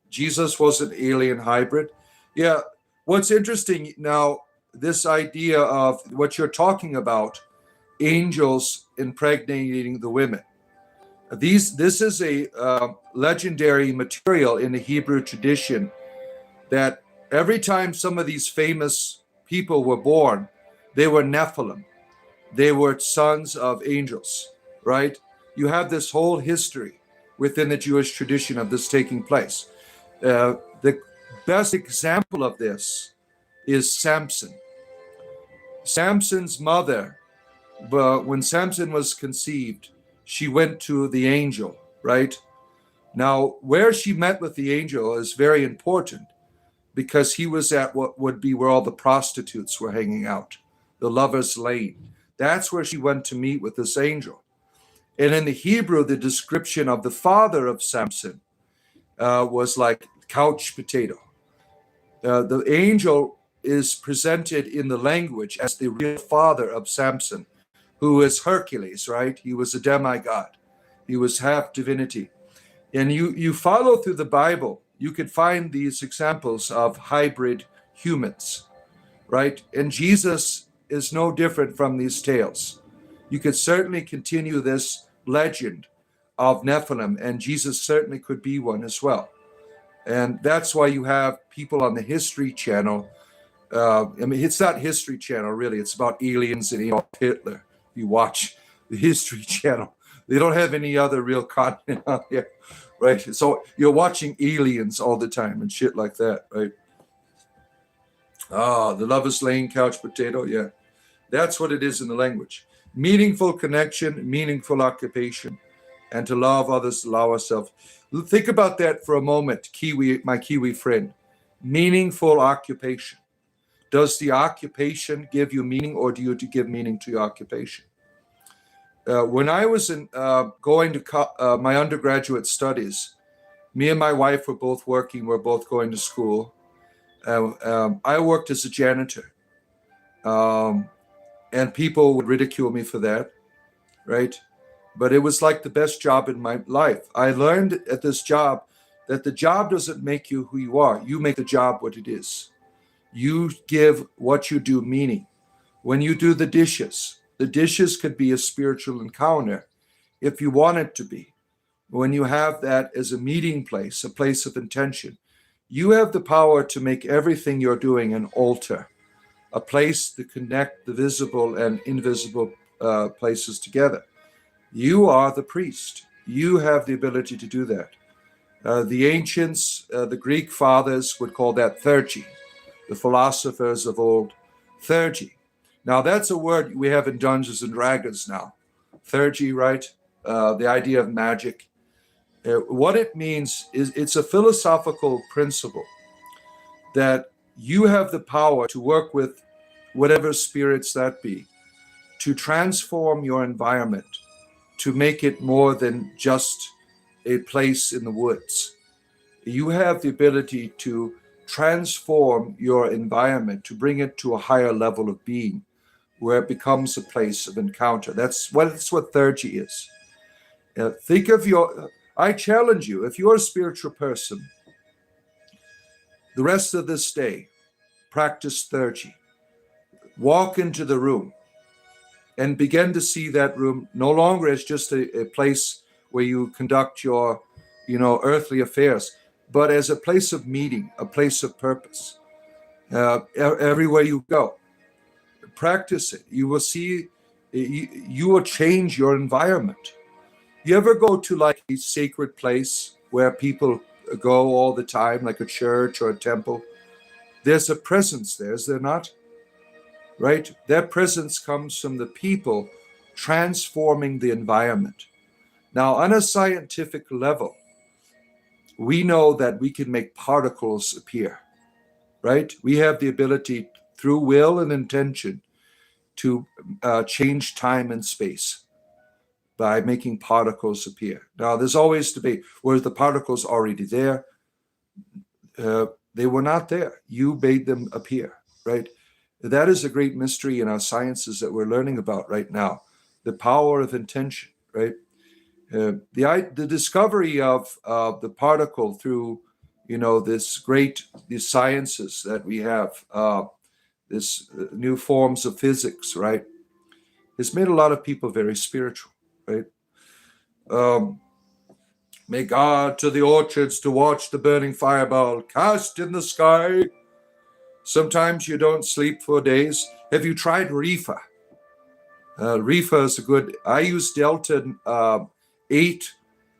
A: Jesus was an alien hybrid. Yeah. What's interesting now, this idea of what you're talking about, angels impregnating the women. This is a legendary material in the Hebrew tradition, that every time some of these famous people were born, they were Nephilim. They were sons of angels, right? You have this whole history within the Jewish tradition of this taking place. The best example of this is Samson. Samson's mother, when Samson was conceived, she went to the angel, right? Now, where she met with the angel is very important, because he was at what would be where all the prostitutes were hanging out, the Lover's Lane. That's where she went to meet with this angel. And in the Hebrew, the description of the father of Samson was like couch potato. The angel is presented in the language as the real father of Samson, who is Hercules, right? He was a demigod. He was half divinity. And you follow through the Bible, you could find these examples of hybrid humans, right? And Jesus is no different from these tales. You could certainly continue this legend of Nephilim, and Jesus certainly could be one as well. And that's why you have people on the History Channel. I mean, it's not History Channel, really. It's about aliens and Hitler. You watch the History Channel. They don't have any other real content on here, right? So you're watching aliens all the time and shit like that, right? The Lover's Lane, couch potato, yeah. That's what it is in the language. Meaningful connection, meaningful occupation, and to love others, allow ourselves. Think about that for a moment, Kiwi, my Kiwi friend. Meaningful occupation. Does the occupation give you meaning, or do you give meaning to your occupation? When I was going to my undergraduate studies, me and my wife were both working. We're both going to school. I worked as a janitor, and people would ridicule me for that, right? But it was like the best job in my life. I learned at this job that the job doesn't make you who you are. You make the job what it is. You give what you do meaning. When you do the dishes could be a spiritual encounter if you want it to be. When you have that as a meeting place, a place of intention, you have the power to make everything you're doing an altar, a place to connect the visible and invisible places together. You are the priest. You have the ability to do that. The ancients, the Greek fathers would call that theurgy, the philosophers of old, theurgy. Now that's a word we have in Dungeons and Dragons now. Theurgy, right? The idea of magic. What it means is it's a philosophical principle that you have the power to work with whatever spirits that be, to transform your environment, to make it more than just a place in the woods. You have the ability to transform your environment, to bring it to a higher level of being, where it becomes a place of encounter. That's what theurgy is. Think of I challenge you, if you're a spiritual person, the rest of this day, practice theurgy. Walk into the room and begin to see that room no longer as just a place where you conduct your, earthly affairs, but as a place of meeting, a place of purpose. Everywhere you go, practice it. You will see, you will change your environment. You ever go to like a sacred place where people go all the time, like a church or a temple? There's a presence there, is there not? Right? That presence comes from the people transforming the environment. Now, on a scientific level, we know that we can make particles appear, right? We have the ability through will and intention to change time and space by making particles appear. Now, there's always debate. Were the particles already there? They were not there. You made them appear, right? That is a great mystery in our sciences that we're learning about right now. The power of intention, right? The discovery of the particle through, these sciences that we have, this new forms of physics, right, has made a lot of people very spiritual, right? May God to the orchards to watch the burning fireball cast in the sky. Sometimes you don't sleep for days. Have you tried reefer? Reefer is I use Delta 8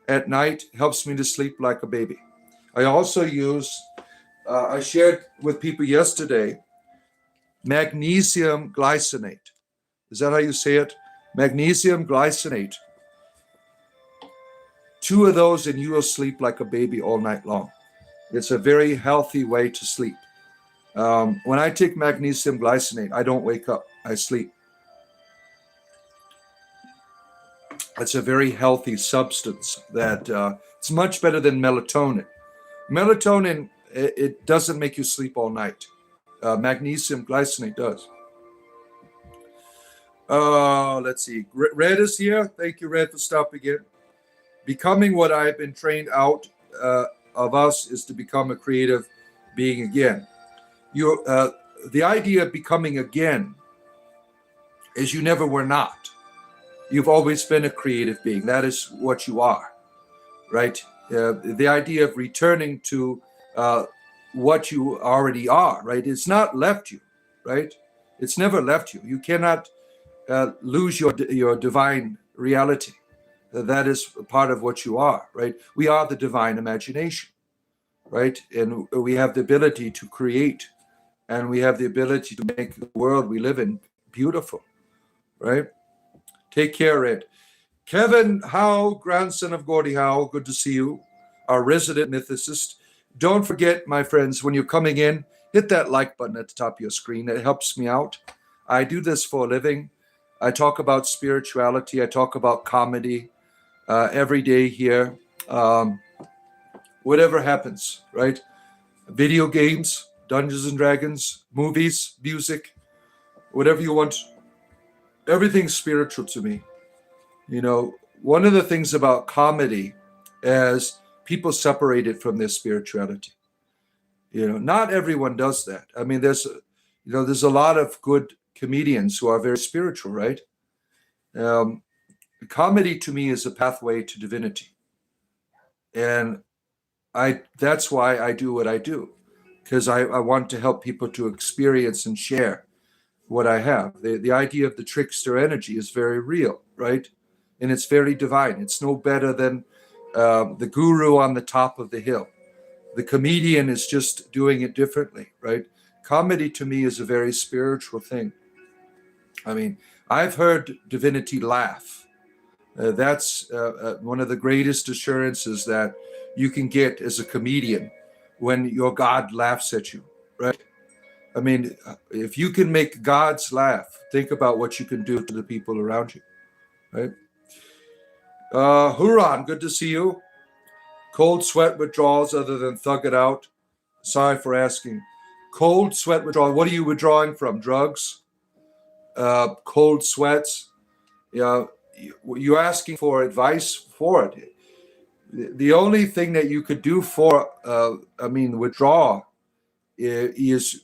A: at night. Helps me to sleep like a baby. I also use, I shared with people yesterday, magnesium glycinate. Is that how you say it? Magnesium glycinate. 2 of those and you will sleep like a baby all night long. It's a very healthy way to sleep. When I take magnesium glycinate, I don't wake up. I sleep. It's a very healthy substance that it's much better than melatonin. Melatonin, it doesn't make you sleep all night. Magnesium glycinate does. Let's see. Red is here. Thank you, Red, for stopping in. Becoming what I've been trained out of us is to become a creative being again. The idea of becoming again is you never were not. You've always been a creative being. That is what you are, right? The idea of returning to what you already are, right? It's not left you, right? It's never left you. You cannot lose your divine reality. That is part of what you are, right? We are the divine imagination, right? And we have the ability to create, and we have the ability to make the world we live in beautiful, right? Take care, Ed. Kevin Howe, grandson of Gordie Howe, good to see you, our resident mythicist. Don't forget, my friends, when you're coming in, hit that like button at the top of your screen. It helps me out. I do this for a living. I talk about spirituality. I talk about comedy every day here. Whatever happens, right? Video games, Dungeons and Dragons, movies, music, whatever you want. Everything's spiritual to me. You know, one of the things about comedy is people separate it from their spirituality. You know, not everyone does that. I mean, there's a lot of good comedians who are very spiritual, right? Comedy to me is a pathway to divinity. And that's why I do what I do, because I want to help people to experience and share what I have. The idea of the trickster energy is very real, right? And it's very divine. It's no better than the guru on the top of the hill. The comedian is just doing it differently, right? Comedy to me is a very spiritual thing. I mean, I've heard divinity laugh. That's one of the greatest assurances that you can get as a comedian when your God laughs at you, right? I mean, if you can make gods laugh, think about what you can do to the people around you, right? Huron, good to see you. Cold sweat withdrawals other than thug it out. Sorry for asking. Cold sweat withdrawal. What are you withdrawing from? Drugs? Cold sweats? Yeah, you're asking for advice for it. The only thing that you could do for, withdraw is,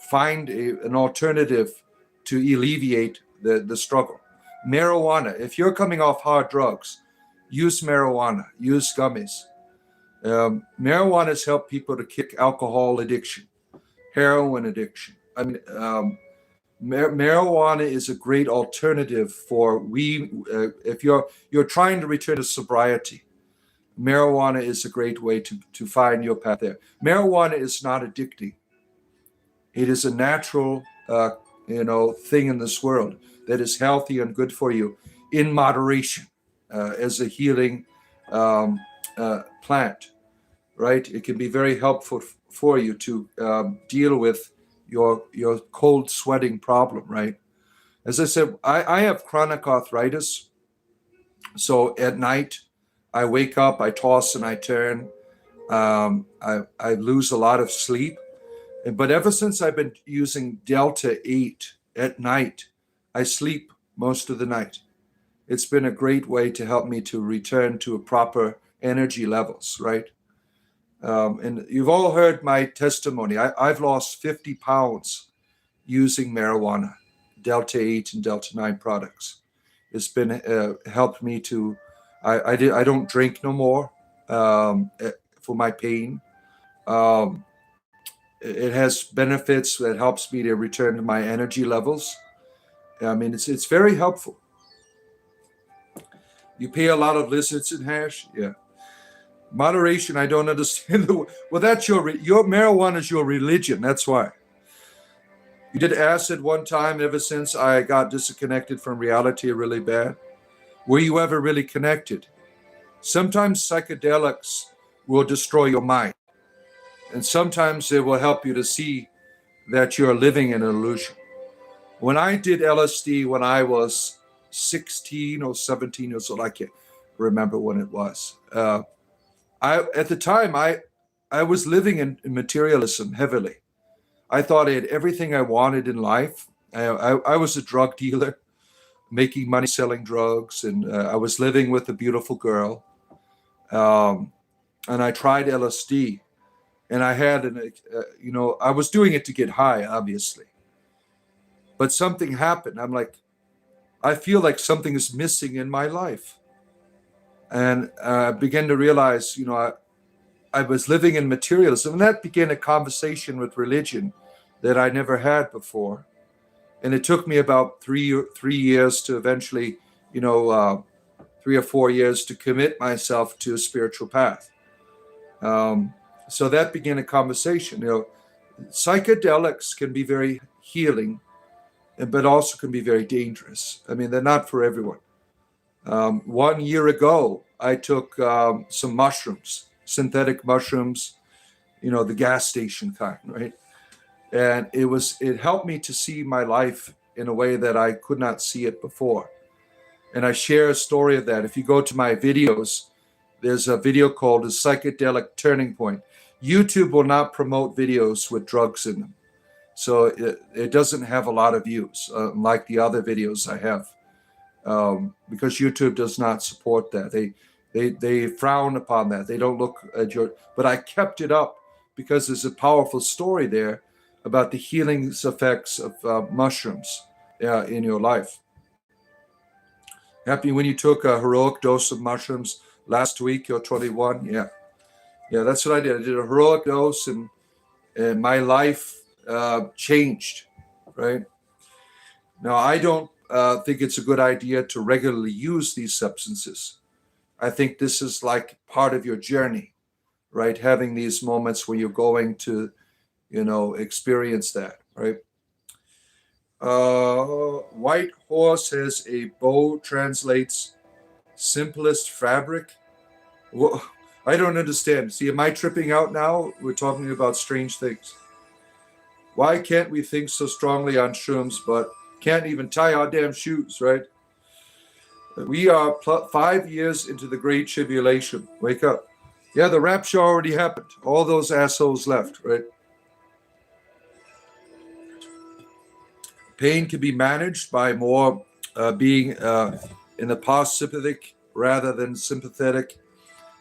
A: find an alternative to alleviate the struggle. Marijuana. If you're coming off hard drugs, use marijuana. Use gummies. Marijuana has helped people to kick alcohol addiction, heroin addiction. I mean, marijuana is a great alternative for if you're trying to return to sobriety. Marijuana is a great way to find your path there. Marijuana is not addicting. It is a natural, thing in this world that is healthy and good for you in moderation, as a healing plant, right? It can be very helpful for you to deal with your cold sweating problem, right? As I said, I have chronic arthritis. So at night, I wake up, I toss and I turn. I lose a lot of sleep. But ever since I've been using Delta 8 at night, I sleep most of the night. It's been a great way to help me to return to a proper energy levels, right? And you've all heard my testimony. I've lost 50 pounds using marijuana, Delta 8 and Delta 9 products. It's been helped me to, I don't drink no more for my pain. It has benefits that helps me to return to my energy levels. I mean, it's very helpful. You pay a lot of lizards in hash? Yeah. Moderation, I don't understand. Well, that's your marijuana is your religion. That's why. You did acid one time ever since I got disconnected from reality really bad. Were you ever really connected? Sometimes psychedelics will destroy your mind. And sometimes it will help you to see that you're living in an illusion. When I did LSD when I was 16 or 17 years old, I can't remember when it was. At the time, I was living in materialism heavily. I thought I had everything I wanted in life. I was a drug dealer, making money selling drugs, and I was living with a beautiful girl. Um, and I tried LSD, and I had I was doing it to get high, obviously. But something happened. I'm like, I feel like something is missing in my life, and I began to realize, I was living in materialism, and that began a conversation with religion that I never had before. And it took me about three years to eventually, 3 or 4 years to commit myself to a spiritual path. So that began a conversation. Psychedelics can be very healing, but also can be very dangerous. I mean, they're not for everyone. 1 year ago, I took some mushrooms, synthetic mushrooms, the gas station kind, right? And it helped me to see my life in a way that I could not see it before. And I share a story of that. If you go to my videos, there's a video called A Psychedelic Turning Point. YouTube will not promote videos with drugs in them. So it doesn't have a lot of views, like the other videos I have, because YouTube does not support that. They frown upon that. They don't look at but I kept it up because there's a powerful story there about the healing effects of mushrooms in your life. Happy when you took a heroic dose of mushrooms last week, you're 21. Yeah, that's what I did. I did a heroic dose, and my life changed, right? Now, I don't think it's a good idea to regularly use these substances. I think this is like part of your journey, right? Having these moments where you're going to, experience that, right? White horse has a bow translates simplest fabric. Well, I don't understand. See, am I tripping out now? We're talking about strange things. Why can't we think so strongly on shrooms, but can't even tie our damn shoes, right? We are 5 years into the Great Tribulation. Wake up. Yeah, the rapture already happened. All those assholes left, right? Pain can be managed by more being in the parasympathetic rather than sympathetic.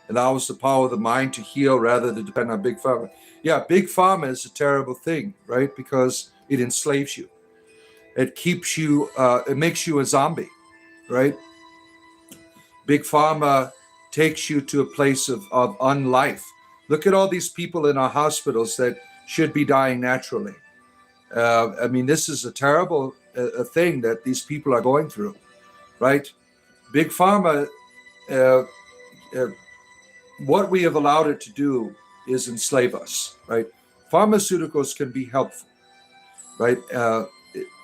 A: Allows the power of the mind to heal rather than depend on big pharma. Yeah, big pharma is a terrible thing, right? Because it enslaves you. It keeps you, it makes you a zombie, right? Big pharma takes you to a place of unlife. Look at all these people in our hospitals that should be dying naturally. I mean, this is a terrible thing that these people are going through, right? Big pharma, uh, uh, what we have allowed it to do is enslave us, right? Pharmaceuticals can be helpful, right?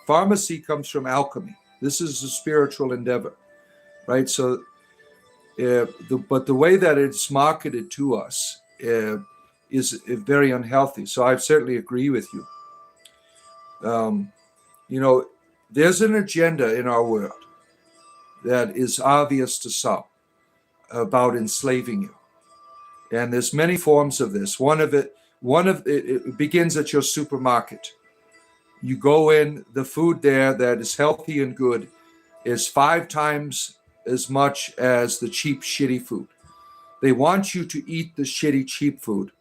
A: Pharmacy comes from alchemy. This is a spiritual endeavor, right? So, but the way that it's marketed to us is very unhealthy. So I certainly agree with you. Um, there's an agenda in our world that is obvious to some about enslaving you. And there's many forms of this. It begins at your supermarket. You go in, the food there that is healthy and good is 5 times as much as the cheap, shitty food. They want you to eat the shitty, cheap food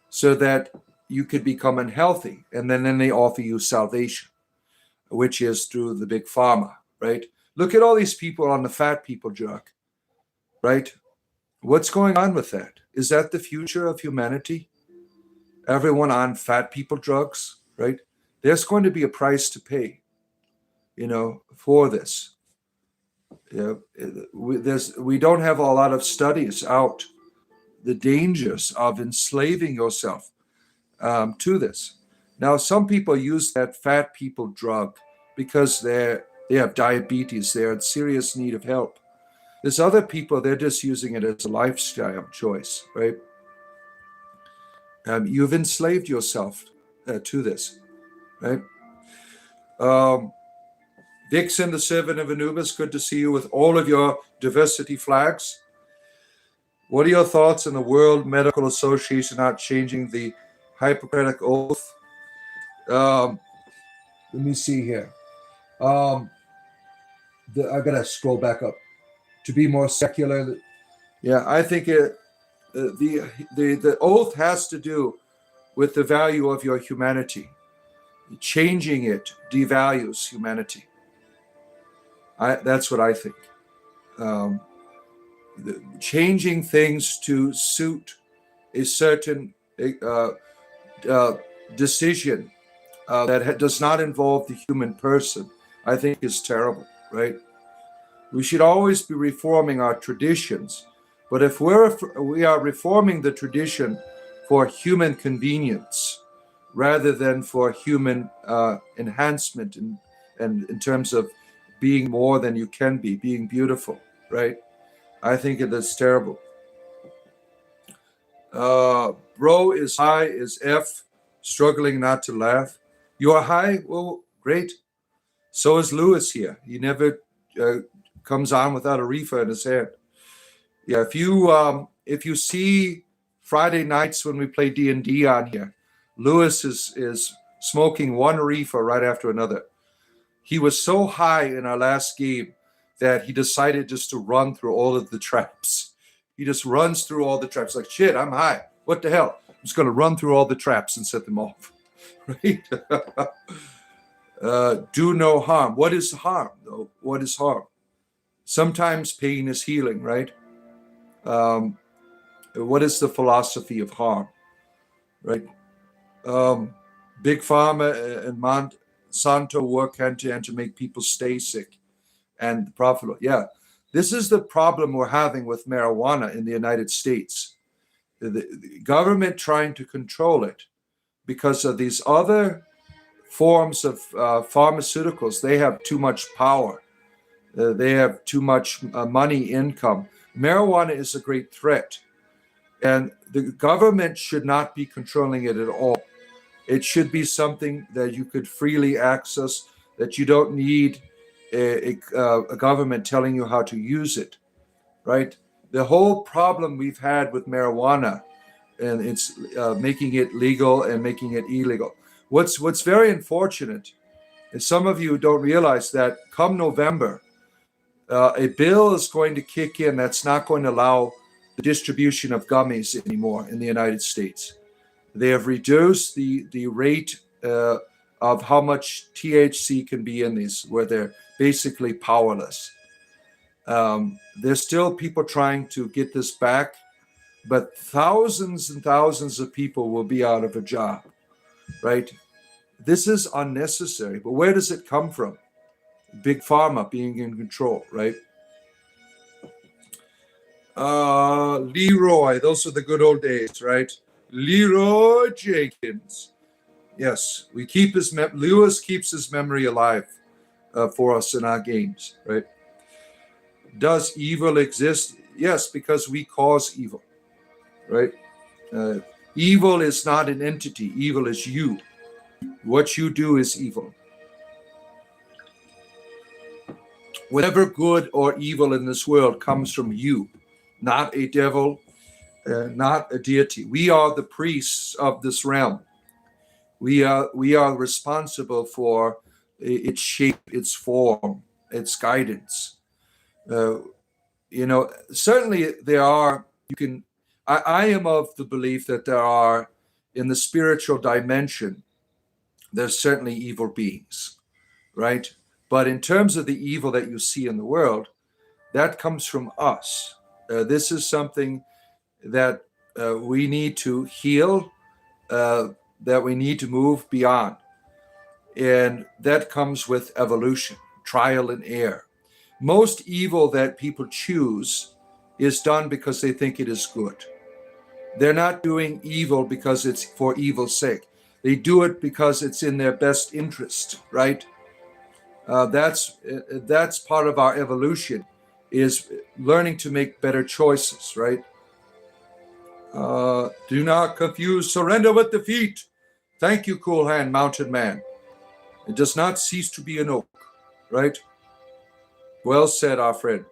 A: so that you could become unhealthy. And then they offer you salvation, which is through the big pharma, right? Look at all these people on the fat people drug, right? What's going on with that? Is that the future of humanity? Everyone on fat people drugs, right? There's going to be a price to pay, for this. We don't have a lot of studies out the dangers of enslaving yourself to this. Now, some people use that fat people drug because they have diabetes. They're in serious need of help. There's other people, they're just using it as a lifestyle choice, right? You've enslaved yourself to this. right? Dixon, the servant of Anubis, good to see you with all of your diversity flags. What are your thoughts on the World Medical Association not changing the Hippocratic Oath? Let me see here. I gotta scroll back up to be more secular. Yeah, I think the oath has to do with the value of your humanity. Changing it devalues humanity. That's what I think. Changing things to suit a certain decision that does not involve the human person, I think is terrible, right? We should always be reforming our traditions, but if we are reforming the tradition for human convenience rather than for human enhancement and in terms of being more than you can be, being beautiful, right? I think that's terrible. Bro is high, is F, struggling not to laugh. You are high? Well, great. So is Lewis here. He never comes on without a reefer in his hand. Yeah, if you see Friday nights when we play D&D on here, Lewis is smoking one reefer right after another. He was so high in our last game that he decided just to run through all of the traps. He just runs through all the traps like, shit, I'm high. What the hell? I'm just going to run through all the traps and set them off. Right? Do no harm. What is harm, though? What is harm? Sometimes pain is healing, right? What is the philosophy of harm, right? Big Pharma and Monsanto work hand to hand to make people stay sick and profitable. Yeah, this is the problem we're having with marijuana in the United States. The government trying to control it because of these other forms of pharmaceuticals. They have too much power. They have too much money, income. Marijuana is a great threat. And the government should not be controlling it at all. It should be something that you could freely access, that you don't need a government telling you how to use it, right? The whole problem we've had with marijuana, and it's making it legal and making it illegal. What's very unfortunate, and some of you don't realize that come November, a bill is going to kick in that's not going to allow the distribution of gummies anymore in the United States. They have reduced the rate of how much THC can be in these, where they're basically powerless. There's still people trying to get this back, but thousands and thousands of people will be out of a job, right? This is unnecessary, but where does it come from? Big Pharma being in control, right? Leroy, those are the good old days, right? Leroy Jenkins. Yes, we keep Lewis keeps his memory alive for us in our games, right? Does evil exist? Yes, because we cause evil, right? Evil is not an entity. Evil is you. What you do is evil. Whatever good or evil in this world comes from you, not a devil, not a deity. We are the priests of this realm. We are responsible for its shape, its form, its guidance. Certainly there are. I am of the belief that there are, in the spiritual dimension, there's certainly evil beings, right? But in terms of the evil that you see in the world, that comes from us. This is something that we need to heal, that we need to move beyond. And that comes with evolution, trial and error. Most evil that people choose is done because they think it is good. They're not doing evil because it's for evil's sake. They do it because it's in their best interest, right? That's part of our evolution, is learning to make better choices, right? Do not confuse surrender with defeat. Thank you, Cool Hand Mountain Man. It does not cease to be an oak, right? Well said, our friend.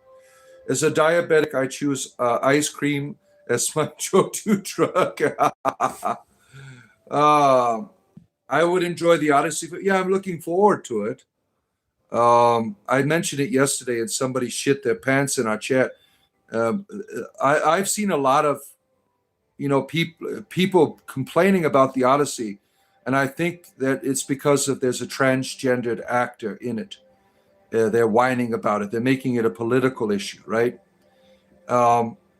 A: As a diabetic, I choose ice cream as my go-to drug. I would enjoy the Odyssey. But yeah, I'm looking forward to it. I mentioned it yesterday, and somebody shit their pants in our chat. Um, I've seen a lot of people complaining about the Odyssey, and I think that it's because of there's a transgendered actor in it. They're whining about it. They're making it a political issue, right?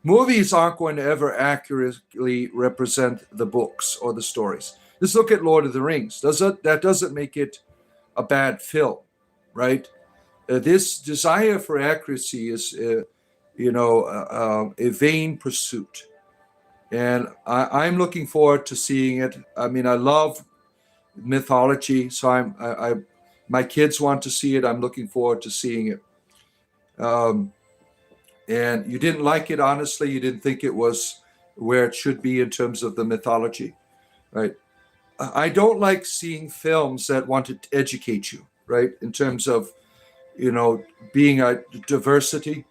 A: Movies aren't going to ever accurately represent the books or the stories. Just look at Lord of the Rings. That doesn't make it a bad film, right? This desire for accuracy is, a vain pursuit, and I'm looking forward to seeing it. I mean, I love mythology, so my kids want to see it. I'm looking forward to seeing it. And you didn't like it, honestly. You didn't think it was where it should be in terms of the mythology, right? I don't like seeing films that want to educate you, right? In terms of, being a diversity.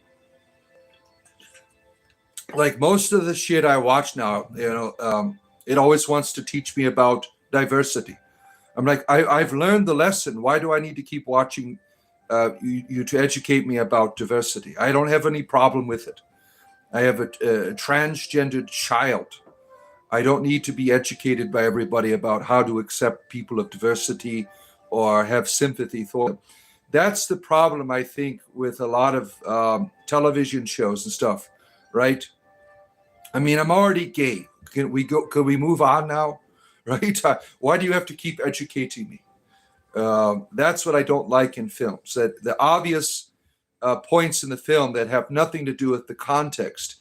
A: Like most of the shit I watch now, it always wants to teach me about diversity. I'm like, I've learned the lesson. Why do I need to keep watching you to educate me about diversity? I don't have any problem with it. I have a transgendered child. I don't need to be educated by everybody about how to accept people of diversity or have sympathy for them. That's the problem, I think, with a lot of television shows and stuff, right? I mean, I'm already gay. Can we move on now? Right? Why do you have to keep educating me? That's what I don't like in films. That the obvious points in the film that have nothing to do with the context.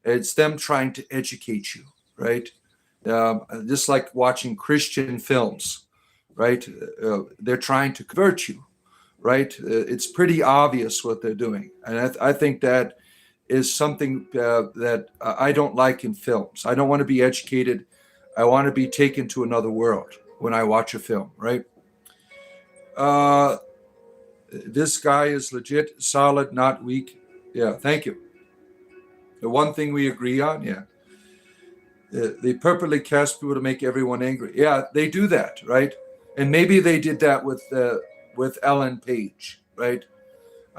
A: It's them trying to educate you, right? Just like watching Christian films, right? They're trying to convert you, right? It's pretty obvious what they're doing, and I think that is something that I don't like in films. I don't want to be educated. I want to be taken to another world when I watch a film, right? This guy is legit, solid, not weak. Yeah, thank you. The one thing we agree on, yeah. They purposely cast people to make everyone angry. Yeah, they do that, right? And maybe they did that with Ellen Page, right?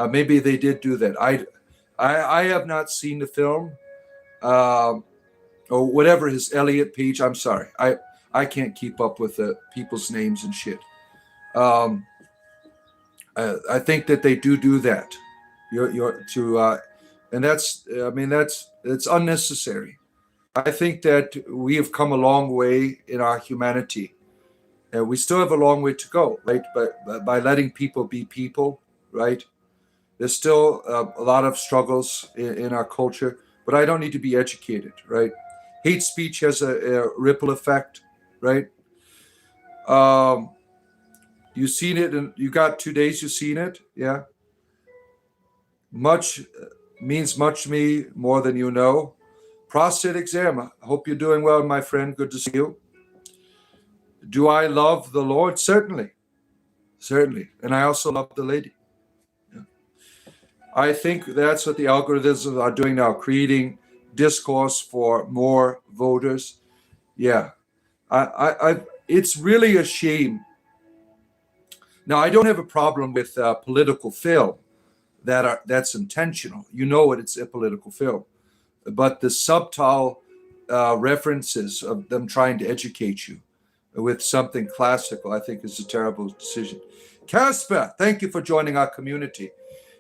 A: Maybe they did do that. I have not seen the film, or whatever his Elliot Page. I'm sorry, I can't keep up with the people's names and shit. I think that they do that. And that's it's unnecessary. I think that we have come a long way in our humanity, and we still have a long way to go, right? But by letting people be people, right? There's still a lot of struggles in our culture, but I don't need to be educated, right? Hate speech has a ripple effect, right? You've seen it, and you got 2 days. You've seen it, yeah. Much means much to me, more than you know. Prostate exam. I hope you're doing well, my friend. Good to see you. Do I love the Lord? Certainly, and I also love the lady. I think that's what the algorithms are doing now, creating discourse for more voters. Yeah, it's really a shame. Now, I don't have a problem with political film that's intentional. You know it's a political film, but the subtle references of them trying to educate you with something classical, I think, is a terrible decision. Casper, thank you for joining our community.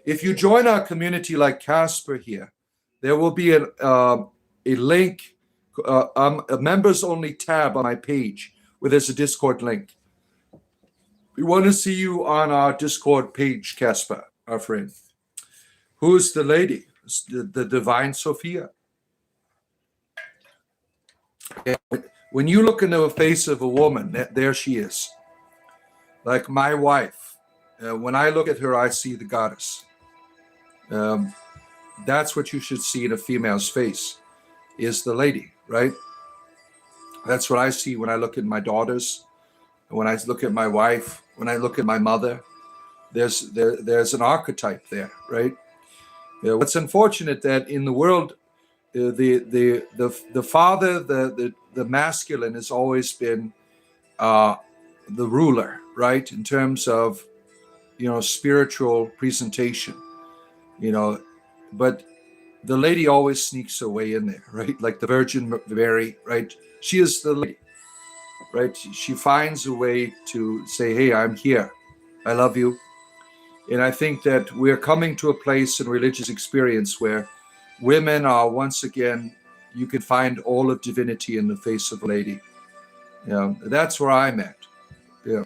A: If you join our community like Casper here, there will be a link, a members only tab on my page where there's a Discord link. We want to see you on our Discord page, Casper, our friend. Who's the lady? The divine Sophia. When you look into the face of a woman, there she is. Like my wife. When I look at her, I see the goddess. That's what you should see in a female's face, is the lady, right? That's what I see when I look at my daughters. When I look at my wife, when I look at my mother, there's an archetype there, right? What's unfortunate that in the world, the father, the masculine has always been the ruler, right? In terms of spiritual presentation, but the lady always sneaks her way in there, right? Like the Virgin Mary, right? She is the lady, right? She finds a way to say, "Hey, I'm here. I love you." And I think that we're coming to a place in religious experience where women are once again, you can find all of divinity in the face of a lady. That's where I'm at. Yeah.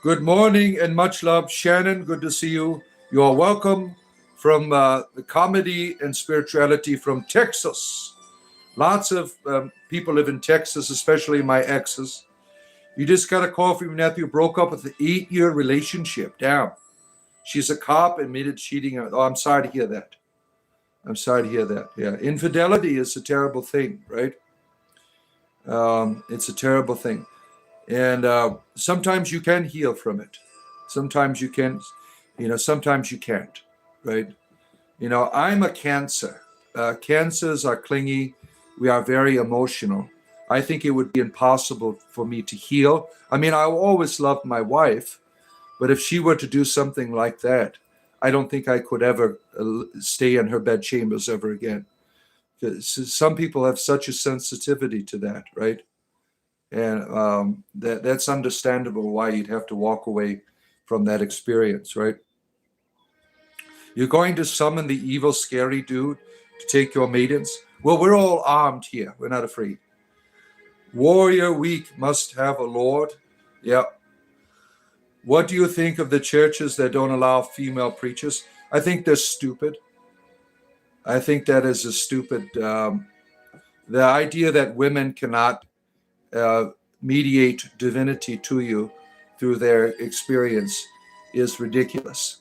A: Good morning and much love, Shannon. Good to see you. You are welcome from the comedy and spirituality from Texas. Lots of people live in Texas, especially my exes. You just got a call from your nephew, broke up with an 8-year relationship. Damn. She's a cop, admitted cheating. Oh, I'm sorry to hear that. I'm sorry to hear that. Yeah. Infidelity is a terrible thing, right? It's a terrible thing. And sometimes you can heal from it. Sometimes you can, sometimes you can't, right? I'm a Cancer. Cancers are clingy. We are very emotional. I think it would be impossible for me to heal. I mean, I always loved my wife, but if she were to do something like that, I don't think I could ever stay in her bed chambers ever again. Some people have such a sensitivity to that, right? And that's understandable why you'd have to walk away from that experience, right? You're going to summon the evil, scary dude to take your maidens? Well, we're all armed here. We're not afraid. Warrior weak must have a lord. Yeah. What do you think of the churches that don't allow female preachers? I think they're stupid. I think that is a stupid. The idea that women cannot mediate divinity to you through their experience is ridiculous.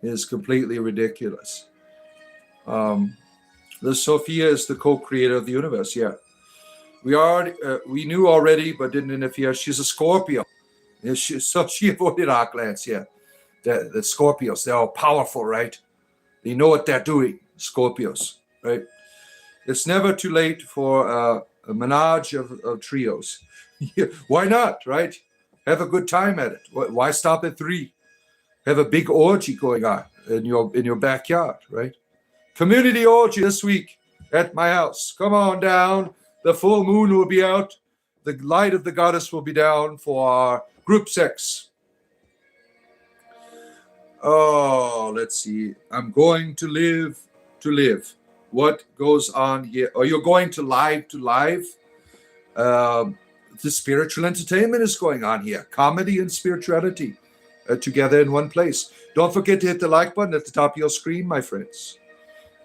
A: It is completely ridiculous. The Sophia is the co-creator of the universe. Yeah, we knew already, but didn't interfere. She's a Scorpio, so she avoided our glance. Yeah, the Scorpios, they're all powerful, right? They know what they're doing. Scorpios, right? It's never too late for a menage of trios. Why not, right? Have a good time at it. Why stop at 3? Have a big orgy going on in your backyard, right? Community orgy this week at my house. Come on down. The full moon will be out. The light of the goddess will be down for our group sex. Oh, let's see. I'm going to live to live. What goes on here? Oh, you're going to live to live? The spiritual entertainment is going on here. Comedy and spirituality together in one place. Don't forget to hit the like button at the top of your screen, my friends.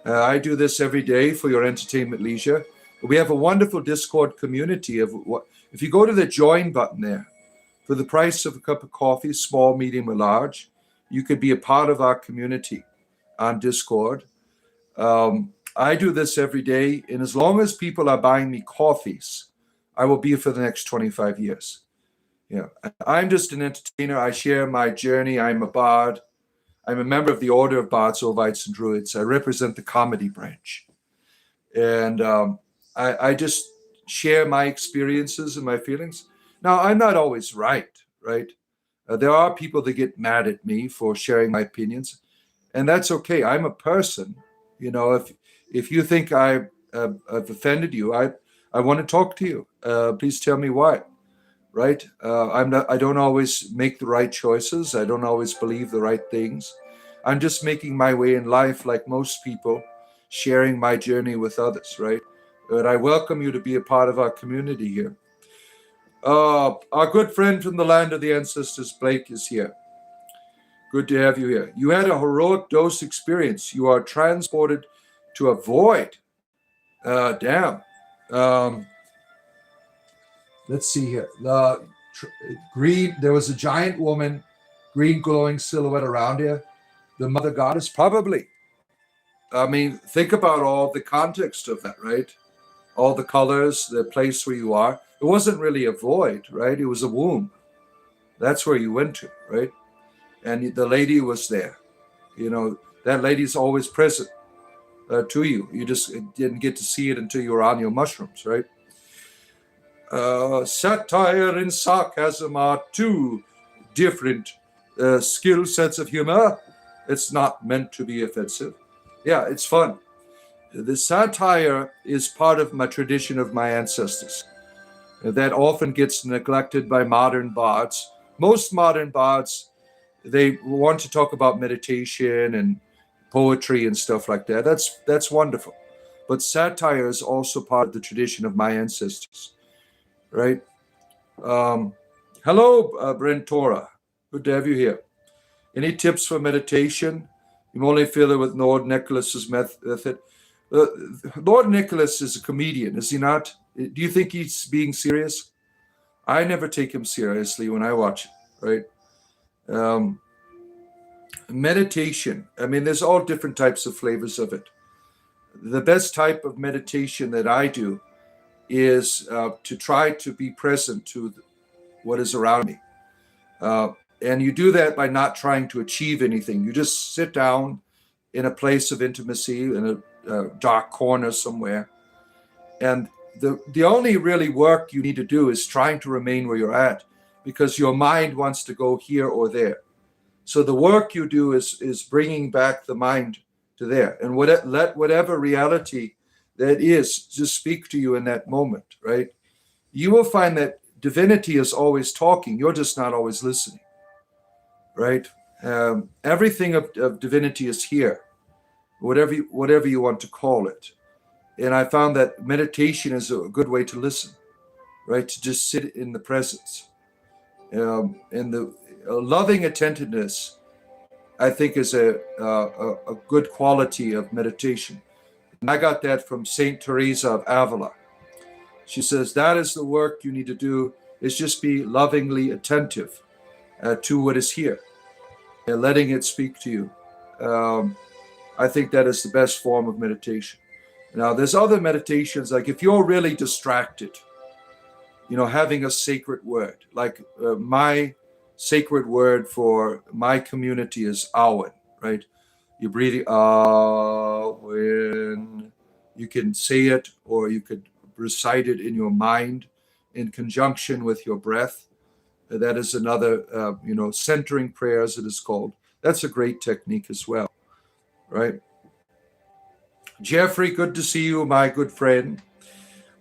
A: I do this every day for your entertainment leisure. We have a wonderful Discord community of what. If you go to the join button there, for the price of a cup of coffee, small, medium, or large, you could be a part of our community on Discord. I do this every day, and as long as people are buying me coffees, I will be for the next 25 years. I'm just an entertainer. I share my journey. I'm a bard. I'm a member of the Order of Bards, Ovites, and Druids. I represent the comedy branch. And I just share my experiences and my feelings. Now, I'm not always right? There are people that get mad at me for sharing my opinions, and that's okay. I'm a person. If you think I've offended you, I want to talk to you. Please tell me why. Right? I don't always make the right choices. I don't always believe the right things. I'm just making my way in life like most people, sharing my journey with others, right? But I welcome you to be a part of our community here. Our good friend from the land of the ancestors, Blake, is here. Good to have you here. You had a heroic dose experience. You are transported to a void. Damn. Let's see here. Green. There was a giant woman, green glowing silhouette around here. The mother goddess, probably. I mean, think about all the context of that, right? All the colors, the place where you are. It wasn't really a void, right? It was a womb. That's where you went to, right? And the lady was there. That lady's always present to you. You just didn't get to see it until you were on your mushrooms, right? Satire and sarcasm are two different skill sets of humor. It's not meant to be offensive. Yeah, it's fun. The satire is part of my tradition of my ancestors. That often gets neglected by modern bards. Most modern bards, they want to talk about meditation and poetry and stuff like that. That's wonderful. But satire is also part of the tradition of my ancestors, right? Hello, Brentora. Good to have you here. Any tips for meditation? You only feel it with Lord Nicholas's method. Lord Nicholas is a comedian, is he not? Do you think he's being serious? I never take him seriously when I watch it, right? Meditation. I mean, there's all different types of flavors of it. The best type of meditation that I do is to try to be present to what is around me. And you do that by not trying to achieve anything. You just sit down in a place of intimacy in a dark corner somewhere. And the only really work you need to do is trying to remain where you're at, because your mind wants to go here or there. So the work you do is bringing back the mind to there. And let whatever reality that is just speak to you in that moment, right? You will find that divinity is always talking. You're just not always listening, right? Everything of divinity is here, whatever you want to call it. And I found that meditation is a good way to listen, right? To just sit in the presence. And the loving attentiveness, I think, is a good quality of meditation. And I got that from Saint Teresa of Avila. She says that is the work you need to do, is just be lovingly attentive to what is here and letting it speak to you. I think that is the best form of meditation. Now, there's other meditations, like if you're really distracted, having a sacred word, like my sacred word for my community is Awen, right? You're breathing Awen. You can say it, or you could recite it in your mind in conjunction with your breath. That is another, centering prayer, as it is called. That's a great technique as well, right? Jeffrey, good to see you, my good friend.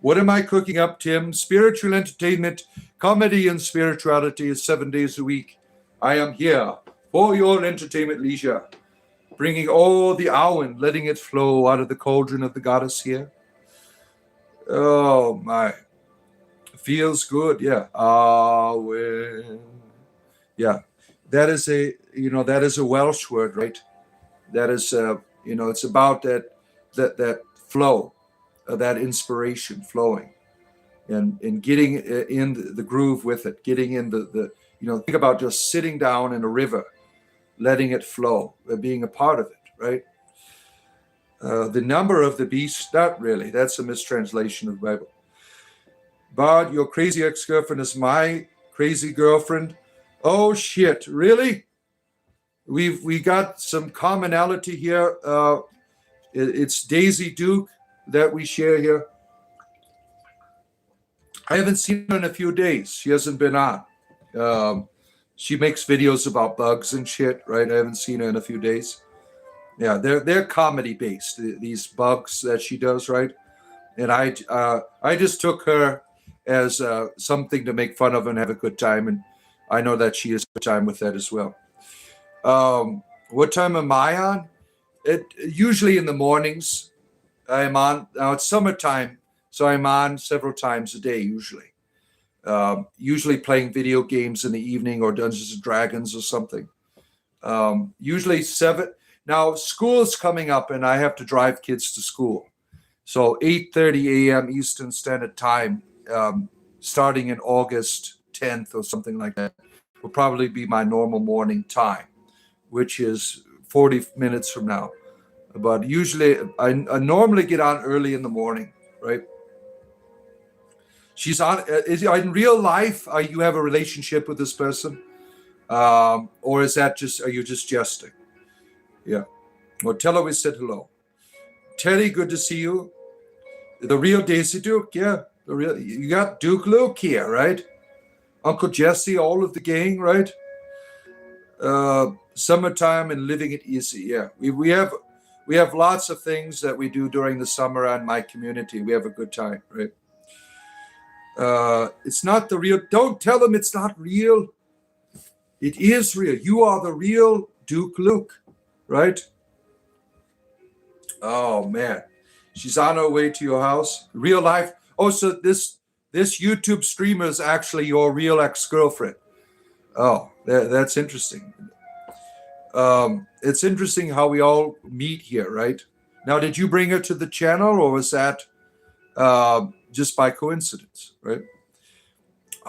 A: What am I cooking up, Tim? Spiritual entertainment, comedy, and spirituality is 7 days a week. I am here for your entertainment leisure, bringing all the Awen, letting it flow out of the cauldron of the goddess here. Oh, my. Feels good, yeah. Awen. Yeah. That is a Welsh word, right? That is, it's about that flow, that inspiration flowing, and getting in the groove with it, getting in think about just sitting down in a river, letting it flow, being a part of it, right? The number of the beast, not really. That's a mistranslation of the Bible. Bard, your crazy ex-girlfriend is my crazy girlfriend. Oh shit, really? We got some commonality here. It's Daisy Duke that we share here. I haven't seen her in a few days. She hasn't been on. She makes videos about bugs and shit, right? I haven't seen her in a few days. Yeah, they're comedy based, these bugs that she does, right? And I just took her as something to make fun of and have a good time, and I know that she has a good time with that as well. What time am I on? Usually in the mornings. I'm on. Now it's summertime, so I'm on several times a day usually. Usually playing video games in the evening, or Dungeons and Dragons or something. Usually 7. Now school's coming up and I have to drive kids to school. So 8:30 a.m. Eastern Standard Time, starting in August 10th or something like that, will probably be my normal morning time, which is 40 minutes from now. But usually I normally get on early in the morning, right? She's on. In real life, you have a relationship with this person, or is that just? Are you just jesting? Yeah. Well, tell her we said hello. Teddy, good to see you. The real Daisy Duke, yeah. The real. You got Duke Luke here, right? Uncle Jesse, all of the gang, right? Summertime and living it easy. Yeah, we have lots of things that we do during the summer in my community. We have a good time, right? It's not the real. Don't tell them it's not real. It is real. You are the real Duke Luke, right? Oh man, she's on her way to your house. Real life. Oh, so this YouTube streamer is actually your real ex-girlfriend. Oh, that's interesting. It's interesting how we all meet here, right? Now, did you bring her to the channel, or was that just by coincidence, right?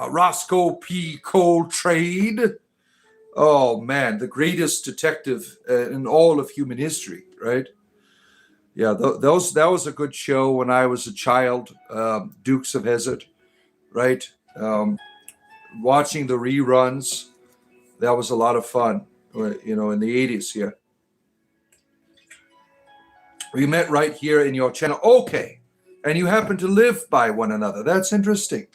A: Roscoe P. Coltrane. Oh man, the greatest detective in all of human history, right? Yeah, that was a good show when I was a child. Dukes of Hazzard, right? Watching the reruns, that was a lot of fun. In the 80s. Yeah, we met right here in your channel. Okay, and you happen to live by one another. That's interesting.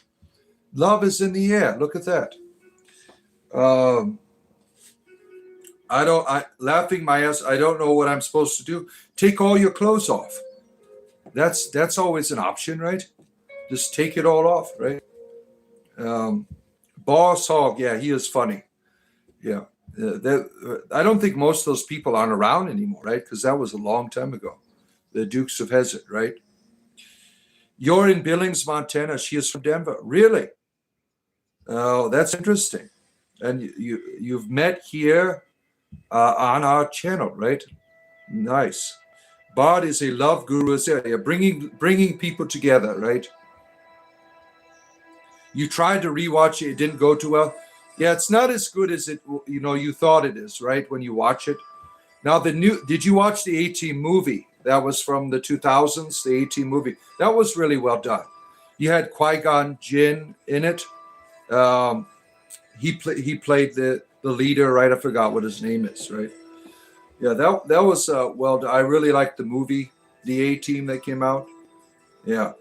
A: Love is in the air. Look at that. Laughing my ass. I don't know what I'm supposed to do. Take all your clothes off. That's always an option, right? Just take it all off, right? Boss Hog. Yeah, he is funny. Yeah. I don't think most of those people aren't around anymore, right? Because that was a long time ago. The Dukes of Hazzard, right? You're in Billings, Montana. She is from Denver. Really? Oh, that's interesting. And you've met here on our channel, right? Nice. Bart is a love guru, bringing people together, right? You tried to rewatch it, it didn't go too well. Yeah, it's not as good as you thought it is, right? When you watch it. Now, did you watch the A-Team movie? That was from the 2000s, the A-Team movie. That was really well done. You had Qui-Gon Jinn in it. He played the leader, right? I forgot what his name is, right? Yeah, that was well done. I really liked the movie, the A-Team that came out. Yeah.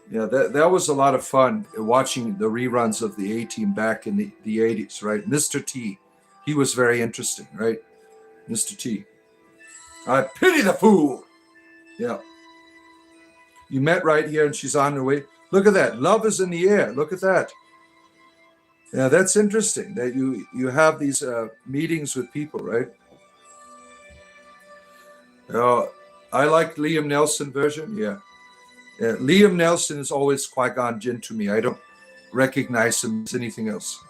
A: Yeah, that was a lot of fun watching the reruns of the A-Team back in the 80s, right? Mr. T, he was very interesting, right? Mr. T. I pity the fool. Yeah. You met right here and she's on her way. Look at that. Love is in the air. Look at that. Yeah, that's interesting that you have these meetings with people, right? I like Liam Neeson version. Yeah. Liam Neeson is always Qui-Gon Jinn to me. I don't recognize him as anything else,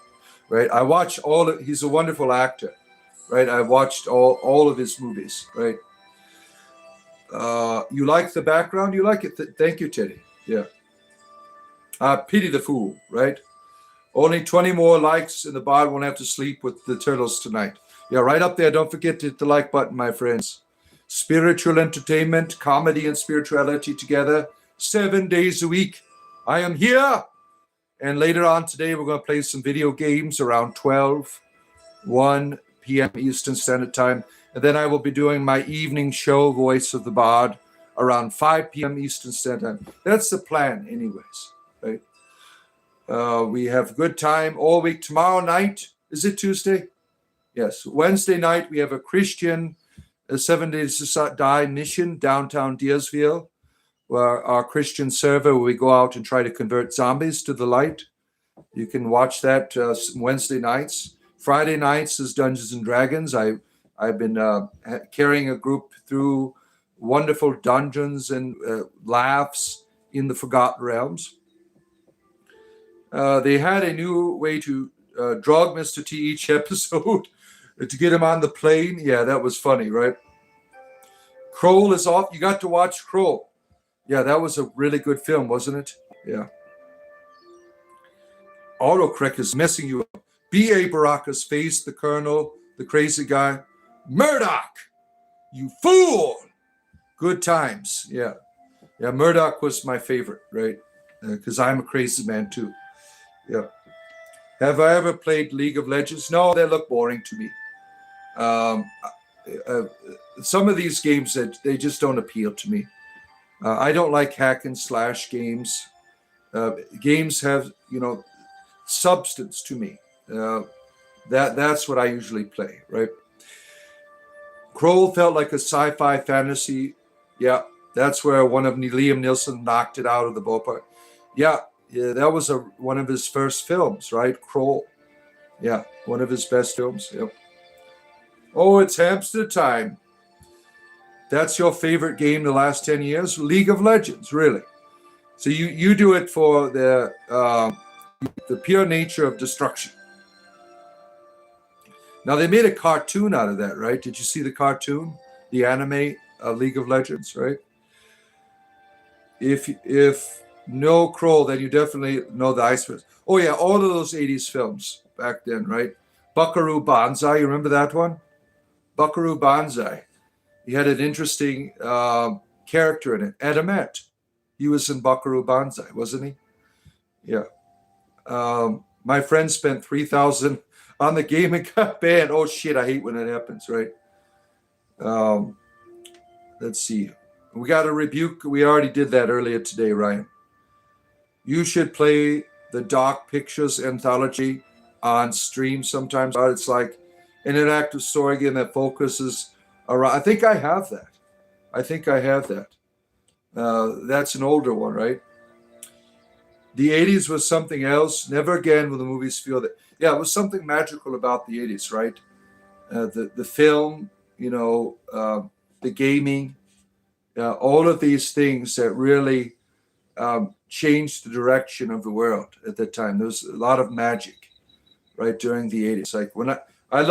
A: right? I watch he's a wonderful actor, right? I watched all of his movies, right? You like the background? You like it? Thank you, Teddy. Yeah. Pity the fool, right? Only 20 more likes and the bot won't have to sleep with the turtles tonight. Yeah, right up there. Don't forget to hit the like button, my friends. Spiritual entertainment, comedy and spirituality together. 7 days a week. I am here. And later on today, we're going to play some video games around 1 p.m. Eastern Standard Time. And then I will be doing my evening show, Voice of the Bard, around 5 p.m. Eastern Standard Time. That's the plan anyways, right? We have good time all week. Tomorrow night, is it Tuesday? Yes. Wednesday night, we have a Christian 7 Days to Die mission downtown Deersville. Our Christian server where we go out and try to convert zombies to the light. You can watch that Wednesday nights. Friday nights is Dungeons and Dragons. I've been carrying a group through wonderful dungeons and laughs in the Forgotten Realms. They had a new way to drug Mr. T each episode to get him on the plane. Yeah, that was funny, right? Kroll is off. You got to watch Kroll. Yeah, that was a really good film, wasn't it? Yeah. Autocorrect is messing you up. B.A. Baraka's face, the colonel, the crazy guy. Murdoch! You fool! Good times. Yeah. Yeah, Murdoch was my favorite, right? because I'm a crazy man too. Yeah. Have I ever played League of Legends? No, they look boring to me. Um, uh, some of these games that they just don't appeal to me. I don't like hack and slash games. Games have substance to me. That's what I usually play, right? Kroll felt like a sci-fi fantasy. Yeah, that's where one of Liam Neeson knocked it out of the ballpark. Yeah, that was one of his first films, right? Kroll. Yeah, one of his best films. Yep. Oh, it's hamster time. That's your favorite game the last 10 years? League of Legends, really. So you do it for the pure nature of destruction. Now, they made a cartoon out of that, right? Did you see the cartoon? The anime League of Legends, right? If no Kroll, then you definitely know the Iceman. Oh, yeah, all of those 80s films back then, right? Buckaroo Banzai, you remember that one? Buckaroo Banzai. He had an interesting character in it. Adamet. He was in Buckaroo Banzai, wasn't he? Yeah. My friend spent 3,000 on the game and got banned. Oh shit! I hate when that happens. Right. Let's see. We got a rebuke. We already did that earlier today, Ryan. You should play the Dark Pictures anthology on stream sometimes. It's like an interactive story game that focuses around. I think I have that. That's an older one, right? The 80s was something else. Never again will the movies feel that. Yeah, it was something magical about the 80s, right? The film, the gaming, all of these things that really changed the direction of the world at that time. There was a lot of magic, right, during the 80s. Like when I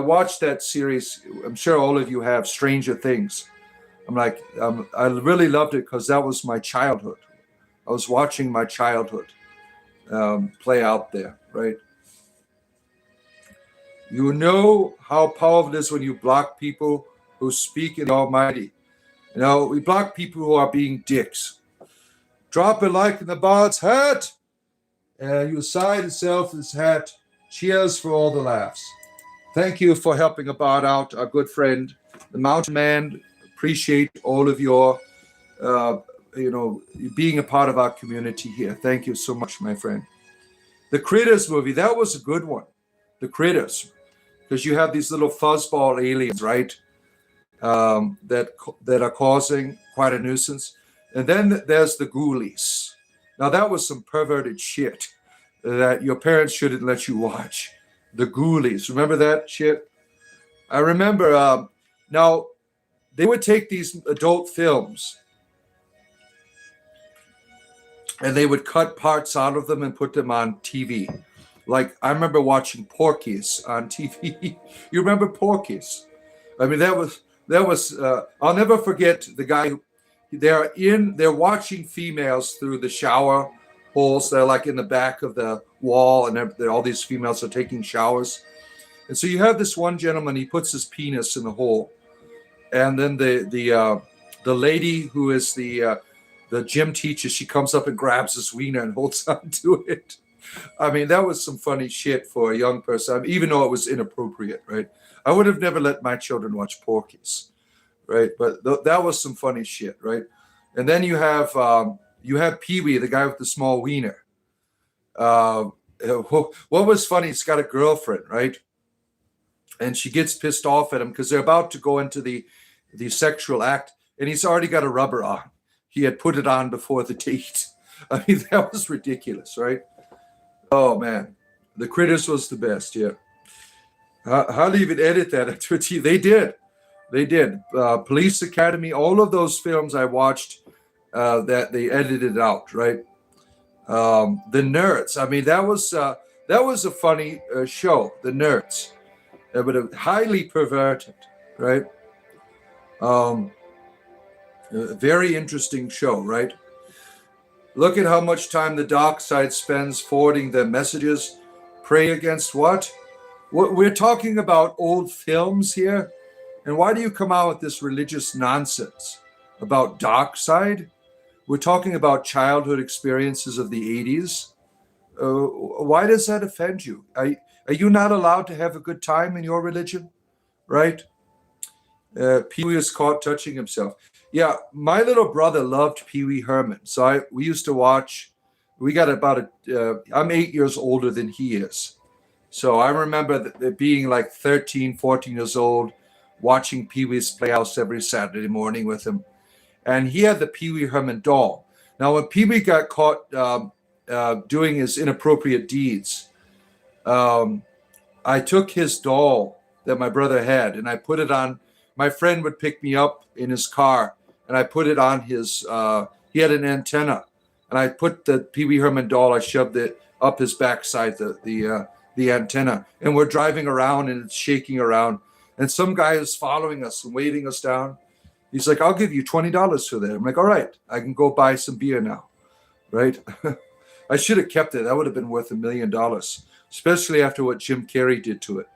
A: watched that series. I'm sure all of you have Stranger Things. I really loved it because that was my childhood. I was watching my childhood play out there, right? You know how powerful it is when you block people who speak in the Almighty. We block people who are being dicks. Drop a like in the bard's hat. You side himself his hat. Cheers for all the laughs. Thank you for helping a bard out, our good friend, the Mountain Man. Appreciate all of your being a part of our community here. Thank you so much, my friend. The Critters movie, that was a good one. The Critters, because you have these little fuzzball aliens, right? That are causing quite a nuisance. And then there's the Ghoulies. Now that was some perverted shit that your parents shouldn't let you watch. The Ghoulies, remember that shit? I remember. Now they would take these adult films and they would cut parts out of them and put them on TV. Like I remember watching Porky's on TV. You remember Porky's? I mean, that was. I'll never forget the guy. They're watching females through the shower holes. They're like in the back of the wall, and all these females are taking showers. And so you have this one gentleman. He puts his penis in the hole, and then the lady who is the gym teacher, she comes up and grabs his wiener and holds on to it. I mean, that was some funny shit for a young person, even though it was inappropriate, right? I would have never let my children watch Porky's, right? But that was some funny shit, right? And then you have Pee-wee, the guy with the small wiener. What was funny? He's got a girlfriend, right? And she gets pissed off at him because they're about to go into the sexual act, and he's already got a rubber on. He had put it on before the date. I mean, that was ridiculous, right? Oh man, the Critters was the best. Yeah. How do you even edit that? They did. Police Academy, all of those films I watched that they edited out, right? The Nerds. I mean, that was a funny show. The Nerds, but highly perverted, right? A very interesting show, right? Look at how much time the dark side spends forwarding their messages. Pray against what? We're talking about old films here. And why do you come out with this religious nonsense about dark side? we're talking about childhood experiences of the 80s. Why does that offend you? Are you not allowed to have a good time in your religion? Right? Pee Wee was caught touching himself. Yeah, my little brother loved Pee Wee Herman. So we used to watch. We got about I'm 8 years older than he is. So I remember being like 13, 14 years old, watching Pee Wee's Playhouse every Saturday morning with him. And he had the Pee Wee Herman doll. Now, when Pee Wee got caught doing his inappropriate deeds, um, I took his doll that my brother had and I put it on. My friend would pick me up in his car and I put it on his, he had an antenna. And I put the Pee Wee Herman doll, I shoved it up his backside, the antenna. And we're driving around and it's shaking around. And some guy is following us and waving us down. He's like, I'll give you $20 for that. I'm like, all right, I can go buy some beer now. Right? I should have kept it. That would have been worth $1 million, especially after what Jim Carrey did to it.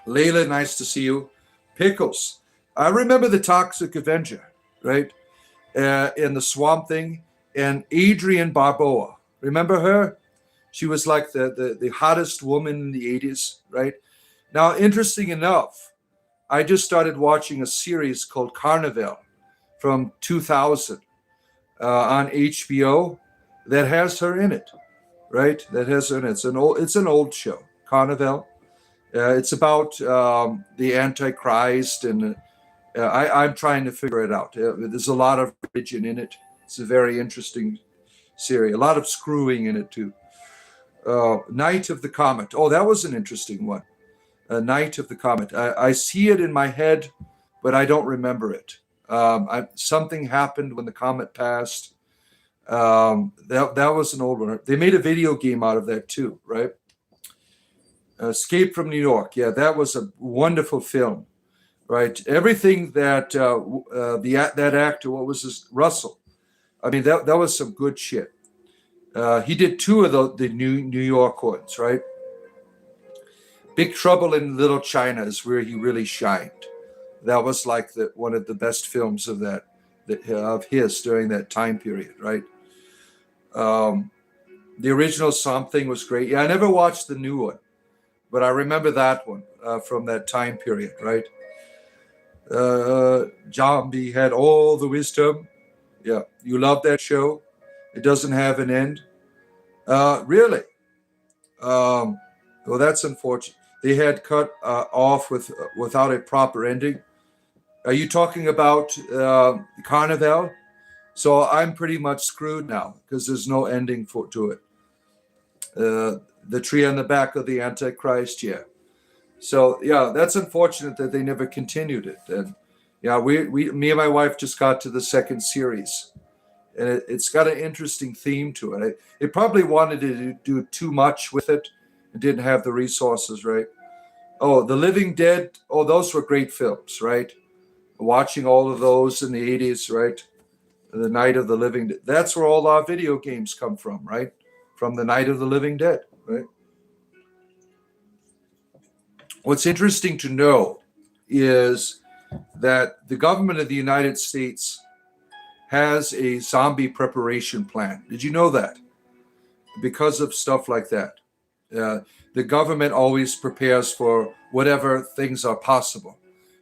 A: Layla, nice to see you. Pickles. I remember the Toxic Avenger, right? In the Swamp Thing. And Adrienne Barbeau. Remember her? She was like the hottest woman in the 80s, right? Now, interesting enough, I just started watching a series called Carnival from 2000 on HBO that has her in it, right? That has her in it. It's an old show, Carnival. It's about the Antichrist, and I'm trying to figure it out. There's a lot of religion in it. It's a very interesting series. A lot of screwing in it too. Night of the Comet. Oh, that was an interesting one. Night of the Comet. I see it in my head, but I don't remember it. Something happened when the comet passed. That was an old one. They made a video game out of that too, right? Escape from New York. Yeah, that was a wonderful film, right? Everything that that actor, what was his, Russell? I mean, that was some good shit. He did two of the New York ones, right? Big Trouble in Little China is where he really shined. That was like one of the best films of of his during that time period, right? The original Something was great. Yeah, I never watched the new one, but I remember that one from that time period, right? Zombie had all the wisdom. Yeah, you love that show. It doesn't have an end. Really? Well, that's unfortunate. They had cut off without a proper ending. Are you talking about Carnival? So I'm pretty much screwed now because there's no ending to it. The tree on the back of the Antichrist, yeah. So yeah, that's unfortunate that they never continued it. And yeah, me and my wife just got to the second series, and it's got an interesting theme to it. It probably wanted to do too much with it and didn't have the resources, right? Oh, The Living Dead. Oh, those were great films, right? Watching all of those in the 80s, right? The Night of the Living Dead. That's where all our video games come from, right? From the Night of the Living Dead, right? What's interesting to know is that the government of the United States has a zombie preparation plan. Did you know that? Because of stuff like that. The government always prepares for whatever things are possible.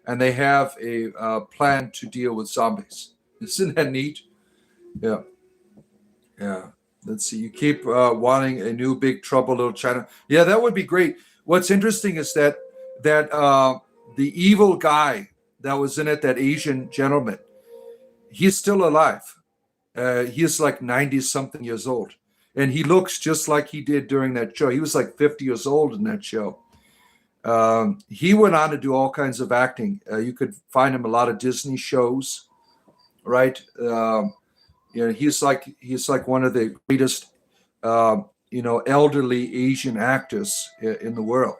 A: And they have a plan to deal with zombies. Isn't that neat? Yeah. Yeah. Let's see. You keep wanting a new Big Trouble Little China. Yeah, that would be great. What's interesting is that the evil guy that was in it, that Asian gentleman, he's still alive. He's like 90 something years old. And he looks just like he did during that show. He was like 50 years old in that show. He went on to do all kinds of acting. You could find him a lot of Disney shows, right? He's like one of the greatest, elderly Asian actors in the world.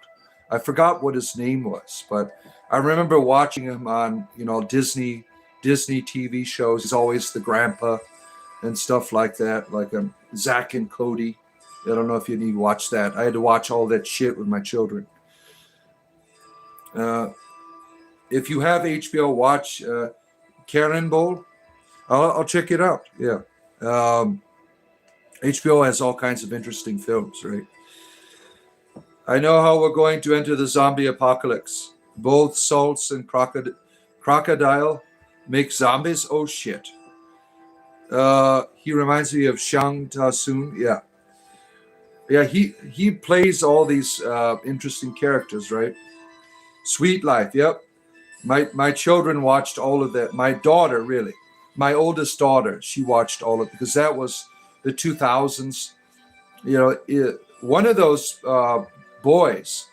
A: I forgot what his name was, but I remember watching him on, Disney TV shows. He's always the grandpa and stuff like that, like Zach and Cody. I don't know if you need to watch that. I had to watch all that shit with my children. If you have HBO, watch Karen Bowl. I'll check it out. Yeah. Um, HBO has all kinds of interesting films, right? I know how we're going to enter the zombie apocalypse. Both salts and crocodile make zombies. Oh shit. He reminds me of Shang Ta-soon. Yeah. Yeah, he plays all these interesting characters, right? Sweet Life. Yep. My children watched all of that. My daughter, really, my oldest daughter, she watched all of it because that was the 2000s. One of those boys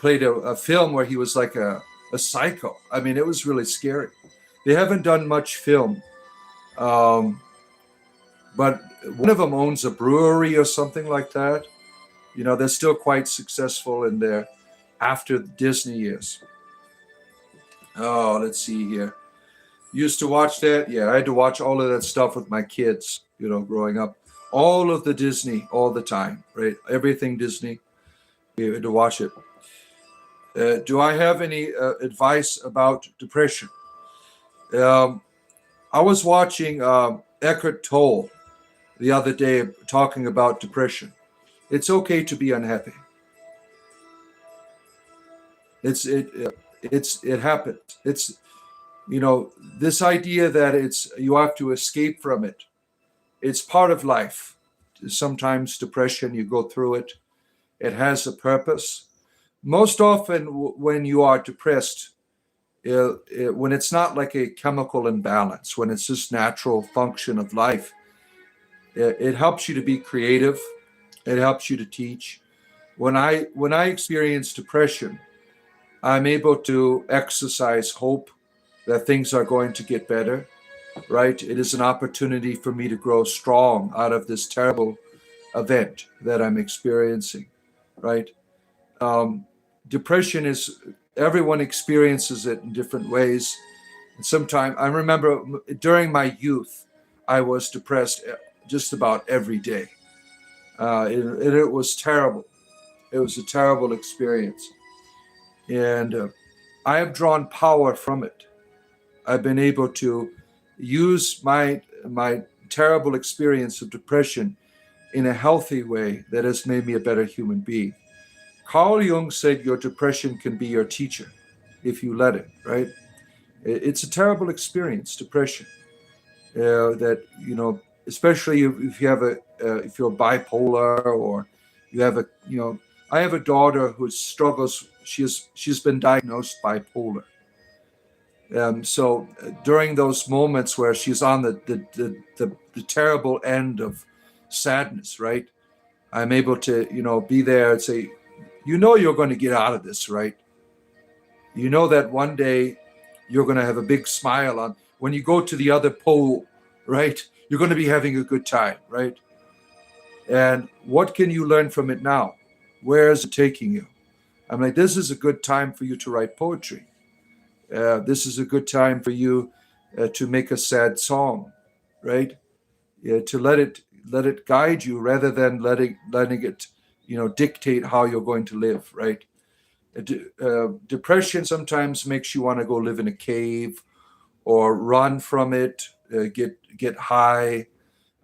A: played a film where he was like a psycho. I mean, it was really scary. They haven't done much film, um, but one of them owns a brewery or something like that. They're still quite successful in their after Disney years. Oh, let's see here. Used to watch that. Yeah, I had to watch all of that stuff with my kids, growing up. All of the Disney, all the time, right? Everything Disney. We had to watch it. Do I have any advice about depression? Um, I was watching Eckhart Tolle the other day talking about depression. It's okay to be unhappy. It happens. It's this idea that you have to escape from it. It's part of life. Sometimes depression, you go through it. It has a purpose. Most often, when you are depressed, when it's not like a chemical imbalance, when it's just natural function of life, it helps you to be creative. It helps you to teach. When I experience depression, I'm able to exercise hope that things are going to get better, right? It is an opportunity for me to grow strong out of this terrible event that I'm experiencing, right? Um, Depression is, everyone experiences it in different ways. And sometimes, I remember during my youth, I was depressed just about every day. It was terrible. It was a terrible experience. And I have drawn power from it. I've been able to use my terrible experience of depression in a healthy way that has made me a better human being. Carl Jung said your depression can be your teacher if you let it, right? It's a terrible experience, depression. That, especially if you have if you're bipolar, or you have I have a daughter who struggles. She's been diagnosed bipolar. So during those moments where she's on the terrible end of sadness, right? I'm able to, be there and say, you're going to get out of this, right? You know that one day you're going to have a big smile on when you go to the other pole, right? You're going to be having a good time, right? And what can you learn from it now? Where is it taking you? I'm like, this is a good time for you to write poetry. This is a good time for you to make a sad song, right? To let it guide you rather than letting it, dictate how you're going to live, right? Depression sometimes makes you want to go live in a cave or run from it, get high.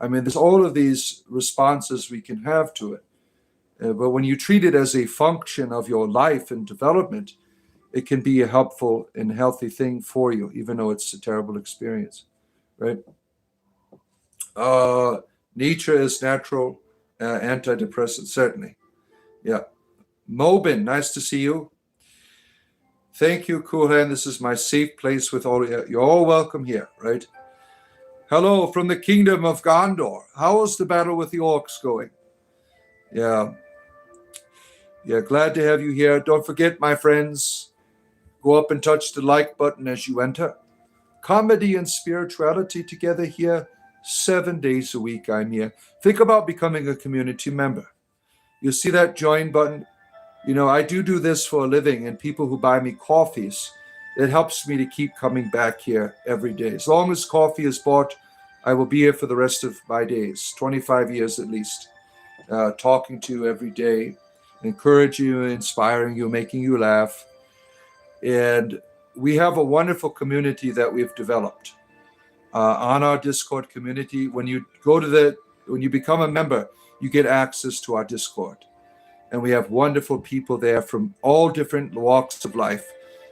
A: I mean, there's all of these responses we can have to it. But when you treat it as a function of your life and development, it can be a helpful and healthy thing for you, even though it's a terrible experience, right? Nature is natural antidepressant, certainly. Yeah. Mobin, nice to see you. Thank you, Kulhan. This is my safe place with all of you. You're all welcome here, right? Hello from the kingdom of Gondor. How is the battle with the orcs going? Yeah. Yeah, glad to have you here. Don't forget, my friends, go up and touch the like button as you enter. Comedy and spirituality together here, 7 days a week. I'm here. Think about becoming a community member. You see that join button? I do this for a living, and people who buy me coffees, it helps me to keep coming back here every day. As long as coffee is bought, I will be here for the rest of my days, 25 years at least, talking to you every day, encouraging you, inspiring you, making you laugh. And we have a wonderful community that we've developed. on our Discord community. When you become a member, you get access to our Discord. And we have wonderful people there from all different walks of life.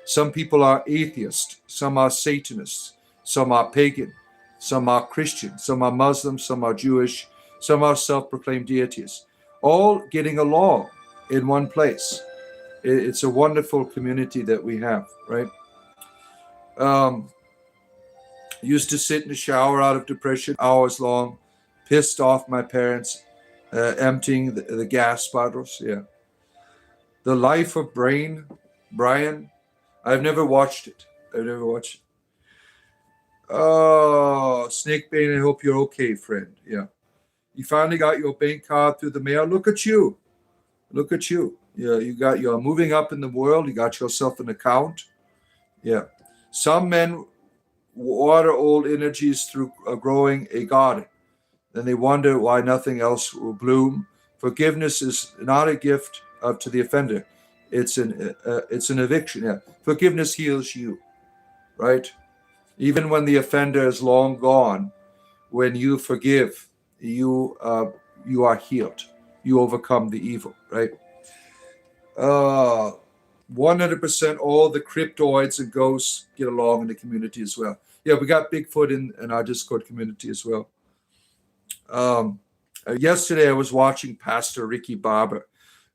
A: Some people are atheists, some are Satanists, some are pagan, some are Christian, some are Muslim, some are Jewish, some are self-proclaimed deities, all getting along in one place. It's a wonderful community that we have, right? Used to sit in the shower out of depression hours long, pissed off my parents, emptying the gas bottles. Yeah. The Life of Brian. I've never watched it. Oh, Snake Bane, I hope you're okay, friend. Yeah. You finally got your bank card through the mail. Look at you. Yeah, you're moving up in the world. You got yourself an account. Yeah. Some men water old energies through growing a garden. Then they wonder why nothing else will bloom. Forgiveness is not a gift to the offender. It's an eviction. Yeah. Forgiveness heals you, right? Even when the offender is long gone, when you forgive, you are healed. You overcome the evil, right? 100% all the cryptoids and ghosts get along in the community as well. Yeah, we got Bigfoot in our Discord community as well. Yesterday I was watching Pastor Ricky Barber.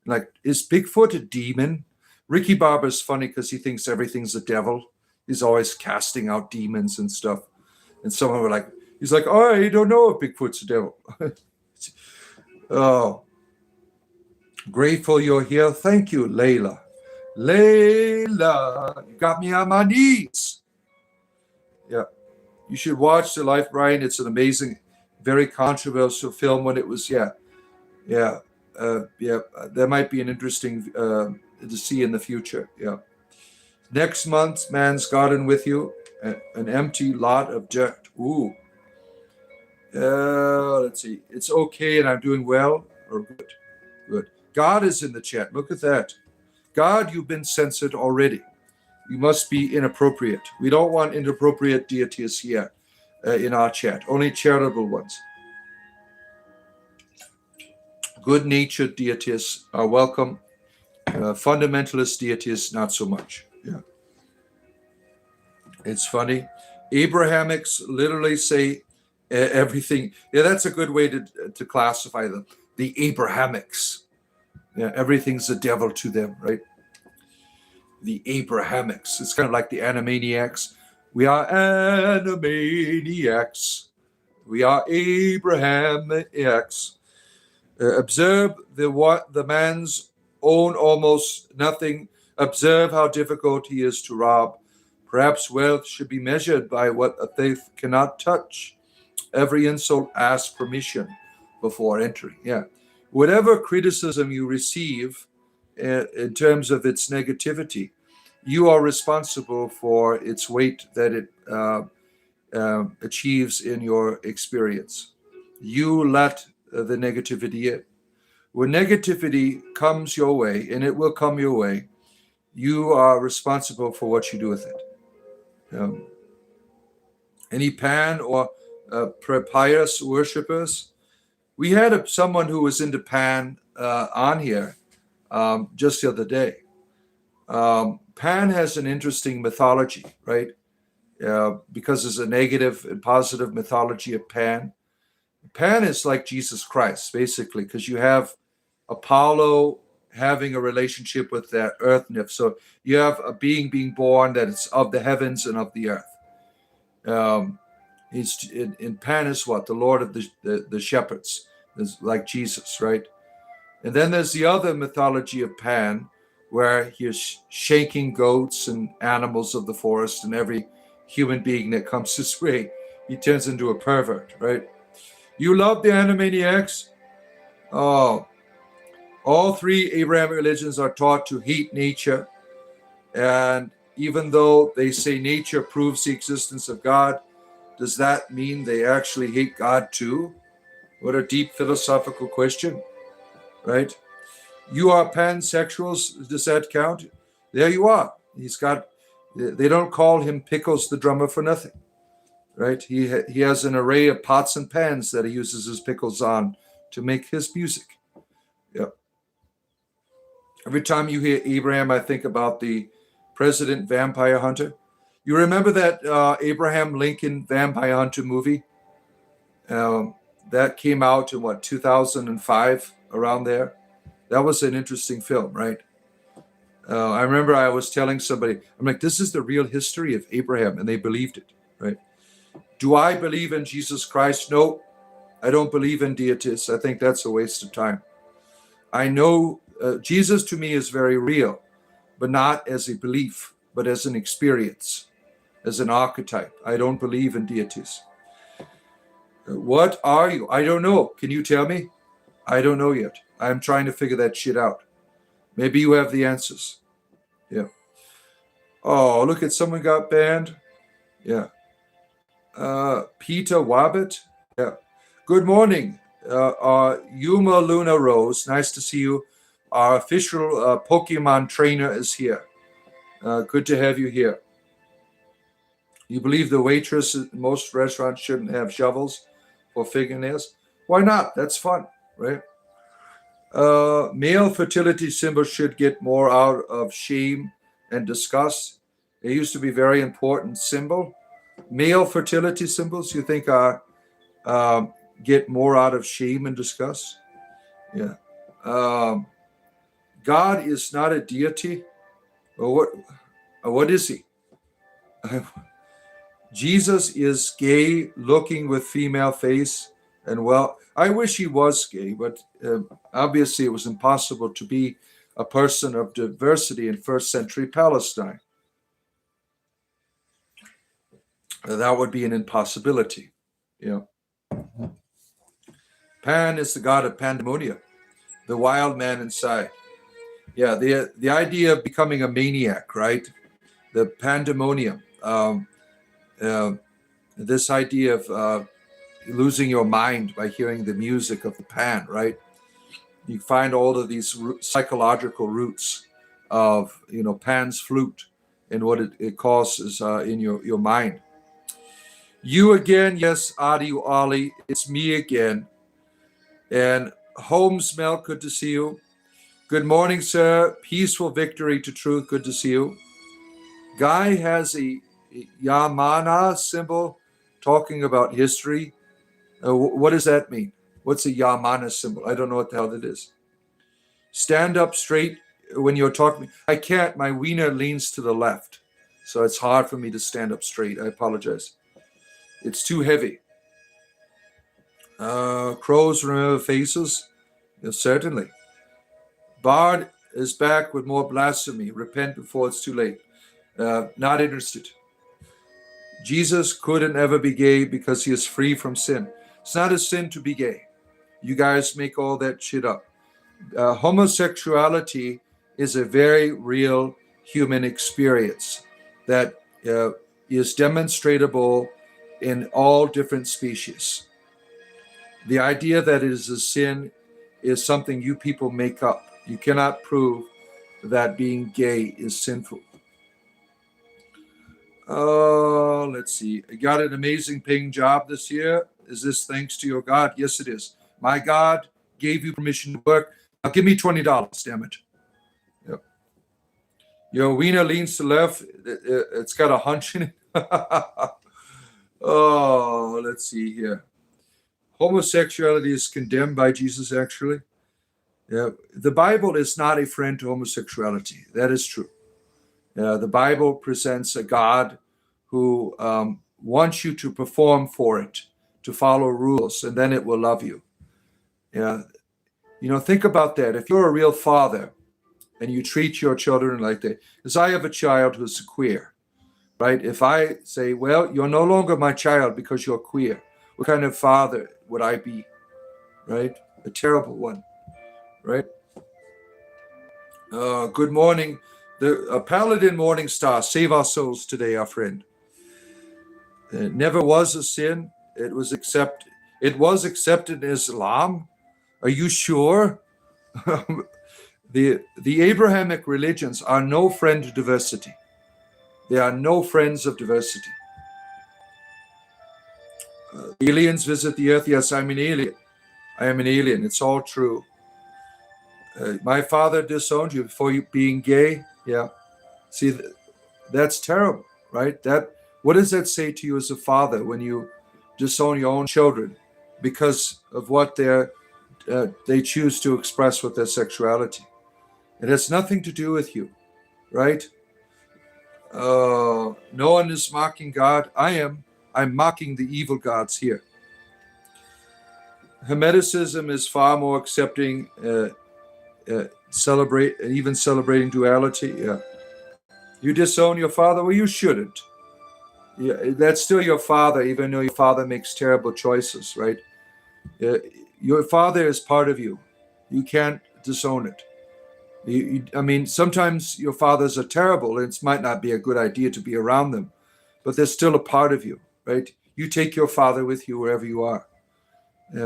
A: Like, is Bigfoot a demon? Ricky Barber's funny because he thinks everything's the devil. He's always casting out demons and stuff. And someone were like, he's like, oh, you don't know if Bigfoot's the devil. Oh, grateful you're here. Thank you, Layla. Layla, you got me on my knees. Yeah, you should watch The Life, Brian. It's an amazing, very controversial film when it was, there might be an interesting to see in the future. Yeah. Next month, Man's Garden with you, an empty lot of dirt. Ooh. Let's see. It's okay, and I'm doing well. Or good. Good. God is in the chat. Look at that. God, you've been censored already. You must be inappropriate. We don't want inappropriate deities here in our chat. Only charitable ones. Good-natured deities are welcome. Fundamentalist deities, not so much. Yeah. It's funny. Abrahamics literally say everything. Yeah, that's a good way to classify them. The Abrahamics. Yeah, everything's the devil to them, right? The Abrahamics. It's kind of like the Animaniacs. We are Animaniacs. We are Abrahamics. Observe the man's own almost nothing. Observe how difficult he is to rob. Perhaps wealth should be measured by what a thief cannot touch. Every insult asks permission before entering. Yeah. Whatever criticism you receive in terms of its negativity, you are responsible for its weight that it achieves in your experience. You let the negativity in. When negativity comes your way, and it will come your way, you are responsible for what you do with it. Any Pan or pious worshippers? We had someone who was into Pan on here just the other day. Pan has an interesting mythology, right? Because there's a negative and positive mythology of Pan. Pan is like Jesus Christ, basically, because you have Apollo having a relationship with that earth nymph. So you have a being born that is of the heavens and of the earth. He's in Pan is what? The Lord of the shepherds, is like Jesus, right? And then there's the other mythology of Pan, where he's shaking goats and animals of the forest, and every human being that comes his way, he turns into a pervert, right? You love the Animaniacs? Oh, all three Abrahamic religions are taught to hate nature. And even though they say nature proves the existence of God, does that mean they actually hate God too? What a deep philosophical question, right? You are pansexuals, does that count? There you are. They don't call him Pickles the drummer for nothing. right? He has an array of pots and pans that he uses his pickles on to make his music. Yeah. Every time you hear Abraham, I think about the President Vampire Hunter. You remember that Abraham Lincoln Vampire Hunter movie? That came out in what, 2005, around there? That was an interesting film, right? I remember I was telling somebody, I'm like, this is the real history of Abraham, and they believed it, right? Do I believe in Jesus Christ? No, I don't believe in deities. I think that's a waste of time. I know Jesus to me is very real, but not as a belief, but as an experience, as an archetype. I don't believe in deities. What are you? I don't know. Can you tell me? I don't know yet. I'm trying to figure that shit out. Maybe you have the answers. Yeah. Oh, look at someone got banned. Yeah. Peter Wabbit. Yeah. Good morning. Yuma Luna Rose. Nice to see you. Our official Pokemon trainer is here. Good to have you here. You believe the waitress at most restaurants shouldn't have shovels for fingernails? Why not? That's fun, right? Male fertility symbols should get more out of shame and disgust. They used to be very important symbol. Male fertility symbols, you think are get more out of shame and disgust? Yeah. God is not a deity. Or what is he? Jesus is gay, looking with female face, and well, I wish he was gay, but obviously it was impossible to be a person of diversity in first century Palestine. That would be an impossibility. Yeah. Pan is the god of pandemonium, the wild man inside. Yeah, the idea of becoming a maniac, right? The pandemonium. This idea of losing your mind by hearing the music of the pan, right? You find all of these psychological roots of, Pan's flute and what it causes in your mind. You again, yes, Adi Ali, it's me again. And Holmes Mel, good to see you. Good morning, sir. Peaceful victory to truth, good to see you. Guy has a Yamana symbol talking about history. What does that mean? What's a Yamana symbol? I don't know what the hell that is. Stand up straight when you're talking. I can't. My wiener leans to the left, so it's hard for me to stand up straight. I apologize. It's too heavy. Crows remember faces? Yes, certainly. Bard is back with more blasphemy. Repent before it's too late. Not interested. Jesus couldn't ever be gay because he is free from sin. It's not a sin to be gay. You guys make all that shit up. Homosexuality is a very real human experience that is demonstratable in all different species. The idea that it is a sin is something you people make up. You cannot prove that being gay is sinful. Let's see. I got an amazing paying job this year. Is this thanks to your God? Yes, it is. My God gave you permission to work. Now give me $20, damn it. Yep. Your wiener leans to left. It's got a hunch in it. Oh, let's see here. Homosexuality is condemned by Jesus, actually. Yeah. The Bible is not a friend to homosexuality. That is true. The Bible presents a God who wants you to perform for it, to follow rules, and then it will love you. Yeah. Think about that. If you're a real father and you treat your children like that, because I have a child who's queer, right? If I say, well, you're no longer my child because you're queer, what kind of father would I be, right? A terrible one, right? Good morning. The Paladin Morning Star, save our souls today, our friend. It never was a sin. It was accepted in Islam. Are you sure? The Abrahamic religions are no friend to diversity. They are no friends of diversity. Aliens visit the earth. Yes, I'm an alien. I am an alien. It's all true. My father disowned you before you being gay. Yeah. See, that's terrible, right? What does that say to you as a father when you disown your own children because of what they choose to express with their sexuality? It has nothing to do with you, right? No one is mocking God. I am. I'm mocking the evil gods here. Hermeticism is far more accepting, even celebrating duality. Yeah. You disown your father? Well, you shouldn't. Yeah, that's still your father, even though your father makes terrible choices, right? Uh, your father is part of you. You can't disown it. I mean, sometimes your fathers are terrible, and it might not be a good idea to be around them, but they're still a part of you, right? You take your father with you wherever you are.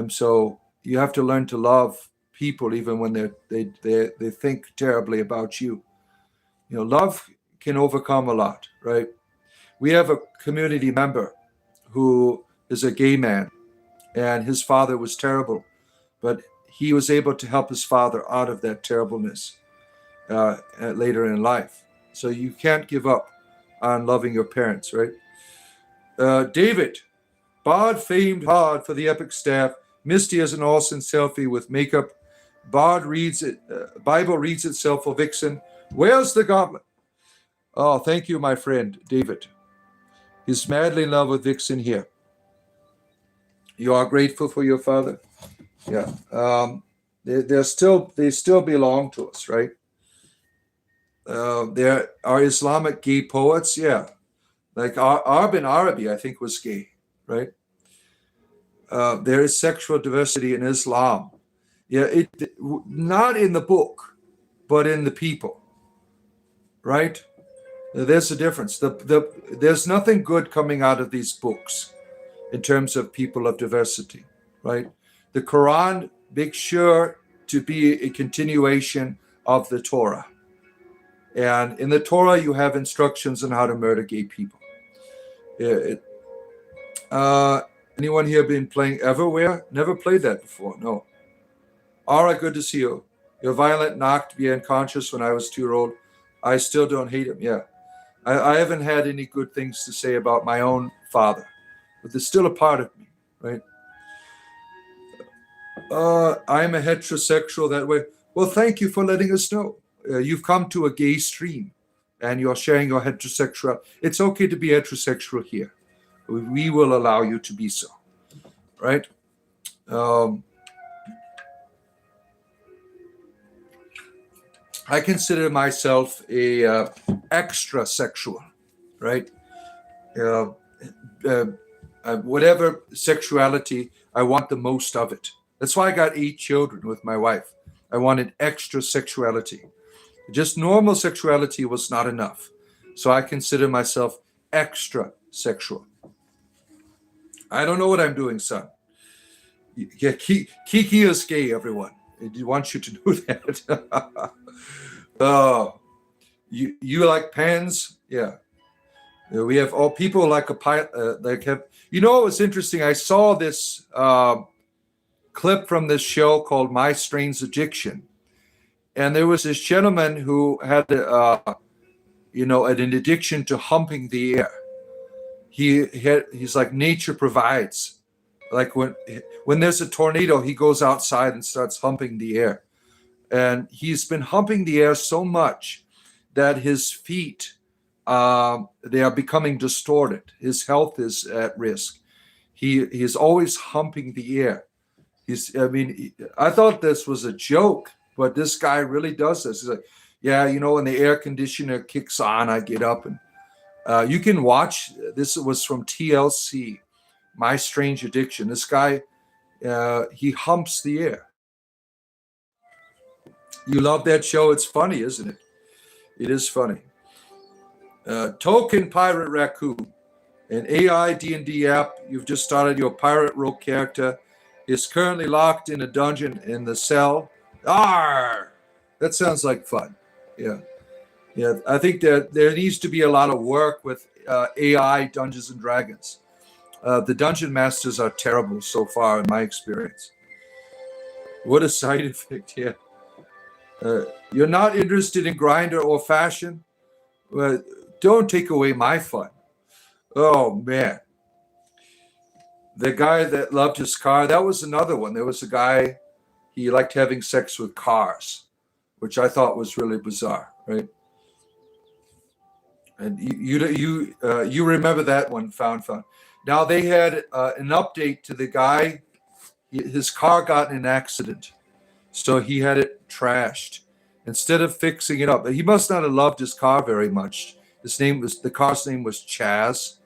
A: So you have to learn to love people even when they think terribly about you. Love can overcome a lot, right? We have a community member who is a gay man, and his father was terrible, but he was able to help his father out of that terribleness later in life. So you can't give up on loving your parents, right? David, Bard famed hard for the epic staff. Misty as an Olsen selfie with makeup. Bard reads it. Bible reads itself for Vixen. Where's the goblet? Oh, thank you, my friend, David. He's madly in love with Vixen here. You are grateful for your father? Yeah. They still belong to us, right? There are Islamic gay poets, yeah. Like Arbin Arabi, I think, was gay, right? There is sexual diversity in Islam. Yeah, not in the book, but in the people, right? There's a difference. There's nothing good coming out of these books in terms of people of diversity, right? The Quran makes sure to be a continuation of the Torah. And in the Torah, you have instructions on how to murder gay people. Anyone here been playing Everwhere? Never played that before, no. Aura, good to see you. Your violent knocked me unconscious when I was 2-year-old. I still don't hate him, yeah. I haven't had any good things to say about my own father, but there's still a part of me, right? I'm a heterosexual that way. Well, thank you for letting us know. You've come to a gay stream and you're sharing your heterosexual. It's okay to be heterosexual here. We will allow you to be so, right? I consider myself a extra sexual, right? Whatever sexuality, I want the most of it. That's why I got 8 children with my wife. I wanted extra sexuality. Just normal sexuality was not enough. So I consider myself extra sexual. I don't know what I'm doing, son. Yeah, Kiki is gay, everyone. I want you to know that. Oh, you like pens? Yeah. We have all people like a pilot. Like have. It's interesting. I saw this clip from this show called My Strange Addiction, and there was this gentleman who had an addiction to humping the air. He's like nature provides. Like when there's a tornado, he goes outside and starts humping the air. And he's been humping the air so much that his feet, they are becoming distorted. His health is at risk. He is always humping the air. I thought this was a joke, but this guy really does this. He's like, yeah, when the air conditioner kicks on, I get up and you can watch. This was from TLC, My Strange Addiction. This guy, he humps the air. You love that show? It's funny, isn't it? It is funny. Token Pirate Raccoon, an AI D&D app. You've just started your pirate rogue character. Is currently locked in a dungeon in the cell. Arr! That sounds like fun. Yeah. I think that there needs to be a lot of work with AI Dungeons and Dragons. The dungeon masters are terrible so far in my experience. What a side effect here. You're not interested in grinder or fashion? Well, don't take away my fun. Oh, man. The guy that loved his car, that was another one. There was a guy, he liked having sex with cars, which I thought was really bizarre, right? And you remember that one, found. Now they had an update to the guy. His car got in an accident, so he had it trashed. Instead of fixing it up, he must not have loved his car very much. The car's name was Chaz,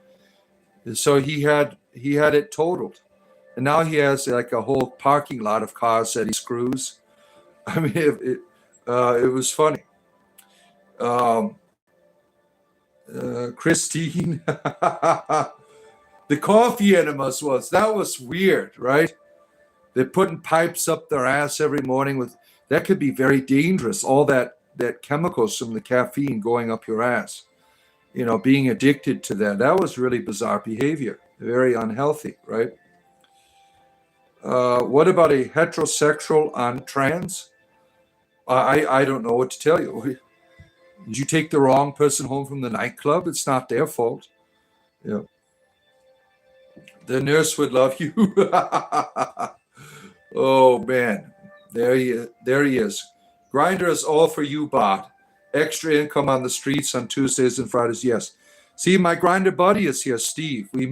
A: and so he had it totaled, and now he has like a whole parking lot of cars that he screws. I mean, it was funny. Christine, the coffee enemas that was weird, right? They're putting pipes up their ass every morning that could be very dangerous. All that chemicals from the caffeine going up your ass, being addicted to that was really bizarre behavior, very unhealthy, right? What about a heterosexual on trans? I don't know what to tell you. Did you take the wrong person home from the nightclub? It's not their fault. The nurse would love you. Oh, man. There he is. Grindr is all for you, bot. Extra income on the streets on Tuesdays and Fridays. Yes. See, my Grindr buddy is here, Steve. We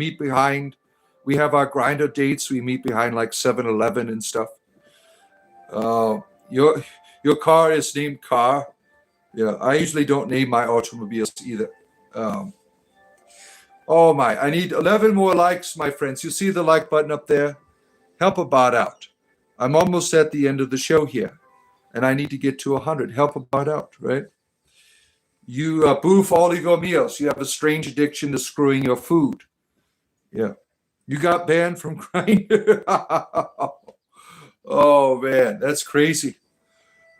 A: have our Grindr dates. We meet behind like 7-Eleven and stuff. Your car is named Car. Yeah, I usually don't name my automobiles either. Oh my, I need 11 more likes, my friends. You see the like button up there? Help a bot out. I'm almost at the end of the show here, and I need to get to 100. Help a bot out, right? You boof oligomills. You have a strange addiction to screwing your food. Yeah. You got banned from Grindr. Oh, man, that's crazy.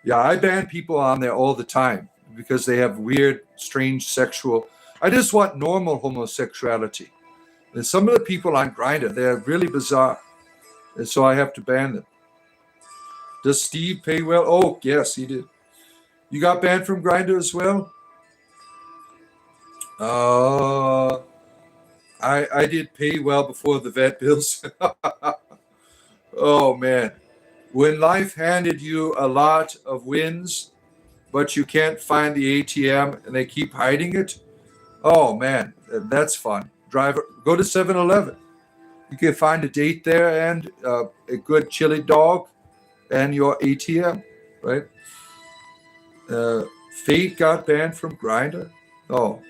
A: Yeah, I ban people on there all the time because they have weird, strange sexual. I just want normal homosexuality. And some of the people on Grindr, they're really bizarre. And so I have to ban them. Does Steve pay well? Oh, yes, he did. You got banned from Grindr as well? I did pay well before the vet bills. Oh, man. When life handed you a lot of wins, but you can't find the ATM and they keep hiding it, oh, man, that's fun. Go to 7-Eleven. You can find a date there and a good chili dog and your ATM, right? Fate got banned from Grindr. Oh,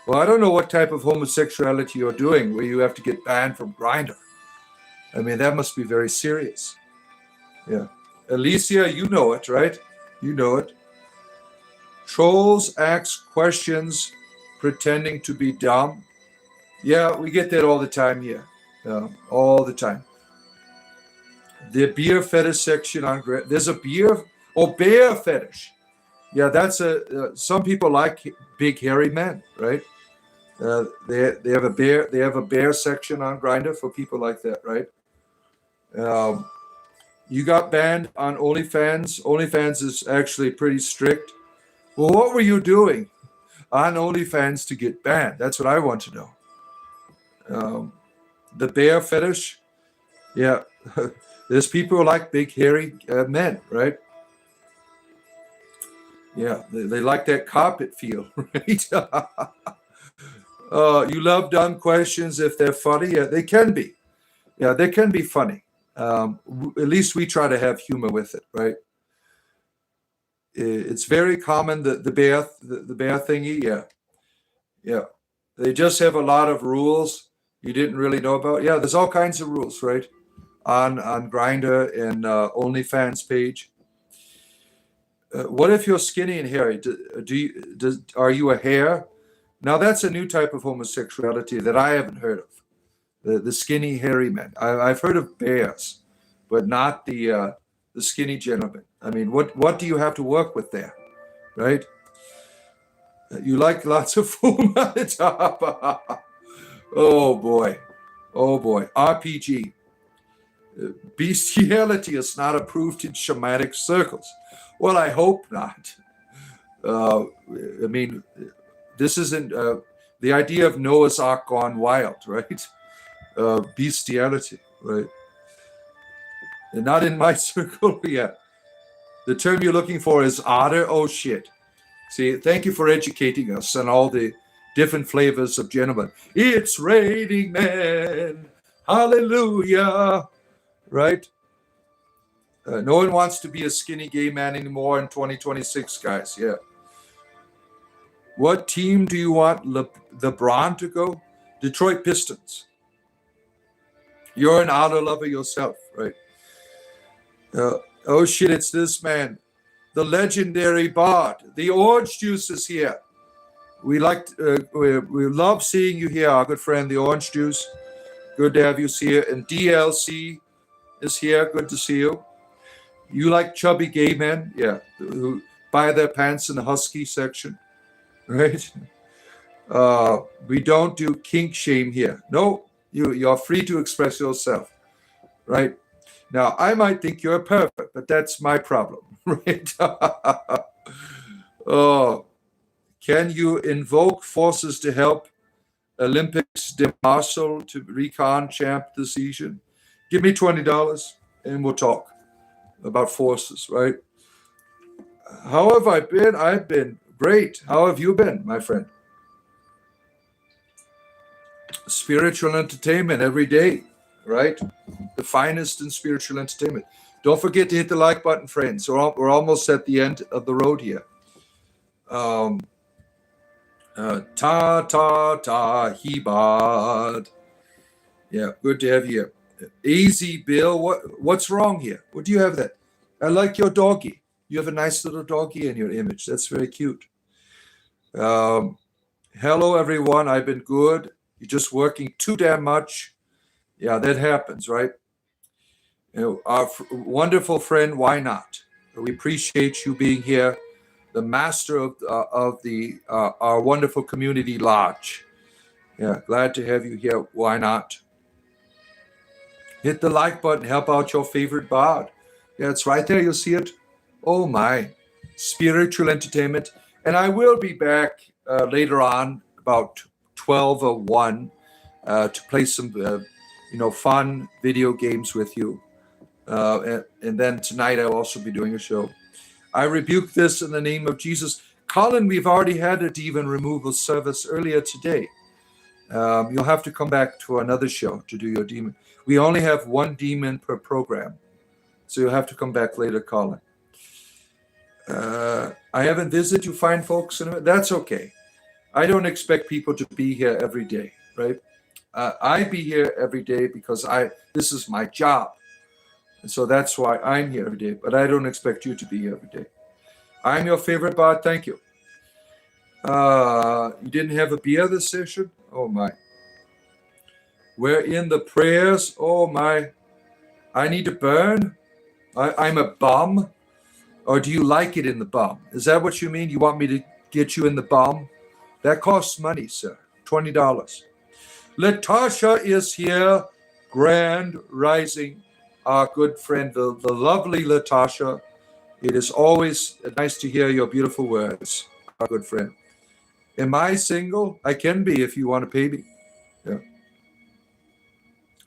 A: well, I don't know what type of homosexuality you're doing where you have to get banned from Grindr. I mean, that must be very serious. Yeah. Alicia, you know it, right? You know it. Trolls ask questions pretending to be dumb. Yeah, we get that all the time here. All the time. The beer fetish section on there's a beer bear fetish. Yeah, that's some people like big hairy men, right? They have a bear section on Grindr for people like that, right? You got banned on OnlyFans. OnlyFans is actually pretty strict. Well, what were you doing on OnlyFans to get banned? That's what I want to know. The bear fetish. Yeah, there's people who like big hairy men, right? Yeah, they like that carpet feel, right? You love dumb questions if they're funny. Yeah, they can be. Yeah, they can be funny. At least we try to have humor with it, right? It's very common that the bear thingy. Yeah. They just have a lot of rules you didn't really know about. Yeah, there's all kinds of rules, right? On Grindr and OnlyFans page. What if you're skinny and hairy? Are you a hare? Now that's a new type of homosexuality that I haven't heard of. The skinny hairy men. I've heard of bears, but not the skinny gentlemen. I mean, what do you have to work with there, right? You like lots of foam on the top. Oh boy. Oh boy, RPG. Bestiality is not approved in shamanic circles. Well, I hope not. I mean, this isn't the idea of Noah's Ark gone wild, right? Bestiality, right? And not in my circle yet. The term you're looking for is otter. Oh, shit. See, thank you for educating us on all the different flavors of gentlemen. It's raining men. Hallelujah. Right? No one wants to be a skinny gay man anymore in 2026, guys. Yeah. What team do you want LeBron to go? Detroit Pistons. You're an otter lover yourself, right? Oh shit, it's this man, the legendary Bard. The orange juice is here. We love seeing you here, our good friend, the orange juice. Good to have you here. And DLC is here. Good to see you. You like chubby gay men? Yeah, who buy their pants in the husky section, right? We don't do kink shame here. No, you're free to express yourself, right? Now, I might think you're perfect, but that's my problem, right? Oh, can you invoke forces to help Olympics de Marshall to recon champ this season? Give me $20 and we'll talk about forces, right? How have I been? I've been great. How have you been, my friend? Spiritual entertainment every day, right? The finest in spiritual entertainment. Don't forget to hit the like button, friends. We're almost at the end of the road here. Hebad. Yeah, good to have you here. Easy, Bill. What's wrong here? What do you have there? I like your doggy. You have a nice little doggy in your image. That's very cute. Hello, everyone. I've been good. You're just working too damn much. Yeah, that happens, right? Our wonderful friend, why not? We appreciate you being here, the master of our wonderful community lodge. Yeah, glad to have you here. Why not? Hit the like button. Help out your favorite bard. Yeah, it's right there. You'll see it. Oh my, spiritual entertainment. And I will be back later on about 12 or 1 to play some fun video games with you. And then tonight I'll also be doing a show. I rebuke this in the name of Jesus. Colin, we've already had a demon removal service earlier today. You'll have to come back to another show to do your demon. We only have 1 demon per program. So you'll have to come back later, Colin. I haven't visited you fine folks. That's okay. I don't expect people to be here every day, right? I be here every day because this is my job. And so that's why I'm here every day. But I don't expect you to be here every day. I'm your favorite bot. Thank you. You didn't have a beer this session? Oh, my. We're in the prayers. Oh, my. I need to burn? I'm a bum? Or do you like it in the bum? Is that what you mean? You want me to get you in the bum? That costs money, sir. $20. Latasha is here. Grand Rising. Our good friend, the lovely Latasha. It is always nice to hear your beautiful words, our good friend. Am I single? I can be if you want to pay me. Yeah.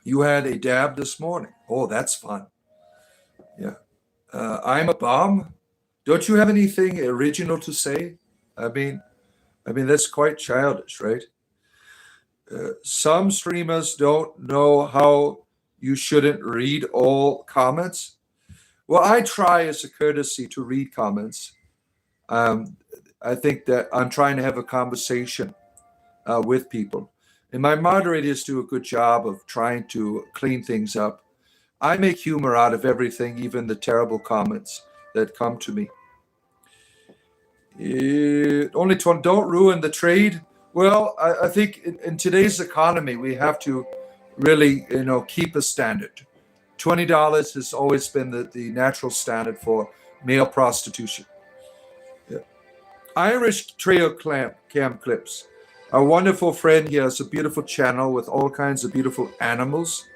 A: You had a dab this morning. Oh, that's fun. Yeah. I'm a bum. Don't you have anything original to say? I mean, that's quite childish, right? Some streamers don't know how you shouldn't read all comments. Well, I try as a courtesy to read comments. I think that I'm trying to have a conversation with people. And my moderators do a good job of trying to clean things up. I make humor out of everything, even the terrible comments that come to me. Only don't ruin the trade. Well, I think in today's economy, we have to really, keep a standard. $20 has always been the natural standard for male prostitution. Yeah. Irish trail cam clips. Our wonderful friend here has a beautiful channel with all kinds of beautiful animals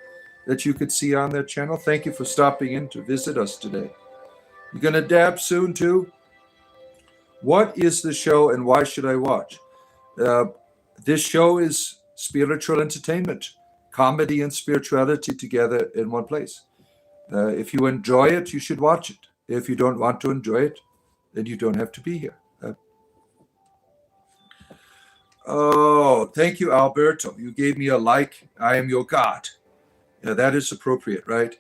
A: that you could see on their channel. Thank you for stopping in to visit us today. You gonna dab soon too? What is the show and why should I watch? Uh, this show is spiritual entertainment, comedy and spirituality together in one place. If you enjoy it, you should watch it. If you don't want to enjoy it, then you don't have to be here. Oh, thank you, Alberto. You gave me a like. I am your God. Yeah, that is appropriate, right?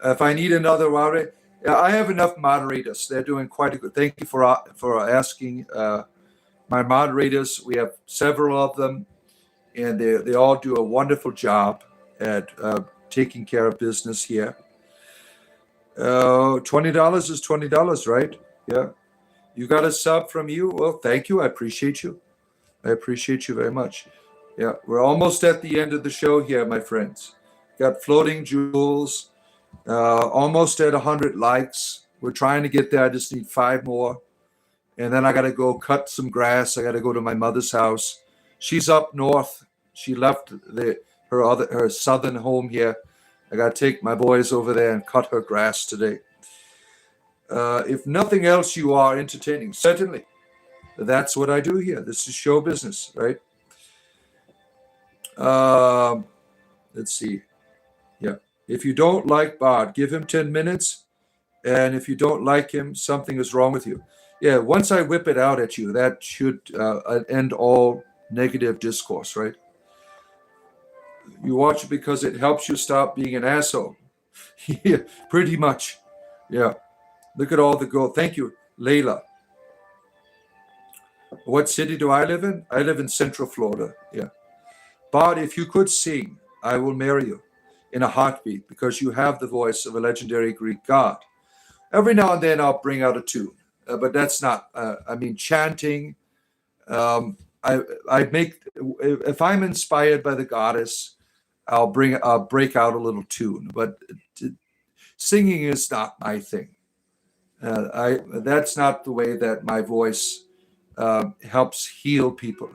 A: If I need another moderator, yeah, I have enough moderators. They're doing quite a good. Thank you for asking. My moderators, we have several of them, and they all do a wonderful job at taking care of business here. $20 is $20, right? Yeah. You got a sub from you? Well, thank you. I appreciate you. I appreciate you very much. Yeah, we're almost at the end of the show here, my friends. Got floating jewels, almost at 100 likes. We're trying to get there. I just need 5 more. And then I got to go cut some grass. I got to go to my mother's house. She's up north. She left her southern home here. I got to take my boys over there and cut her grass today. If nothing else, you are entertaining. Certainly. That's what I do here. This is show business, right? Let's see. Yeah. If you don't like Bard, give him 10 minutes. And if you don't like him, something is wrong with you. Yeah, once I whip it out at you, that should end all negative discourse, right? You watch it because it helps you stop being an asshole. Yeah, pretty much. Yeah. Look at all the gold. Thank you, Layla. What city do I live in? I live in Central Florida. Yeah. Bard, if you could sing, I will marry you in a heartbeat because you have the voice of a legendary Greek god. Every now and then I'll bring out a tune, but that's not, chanting. I make, if I'm inspired by the goddess, I'll break out a little tune, but singing is not my thing. That's not the way that my voice helps heal people.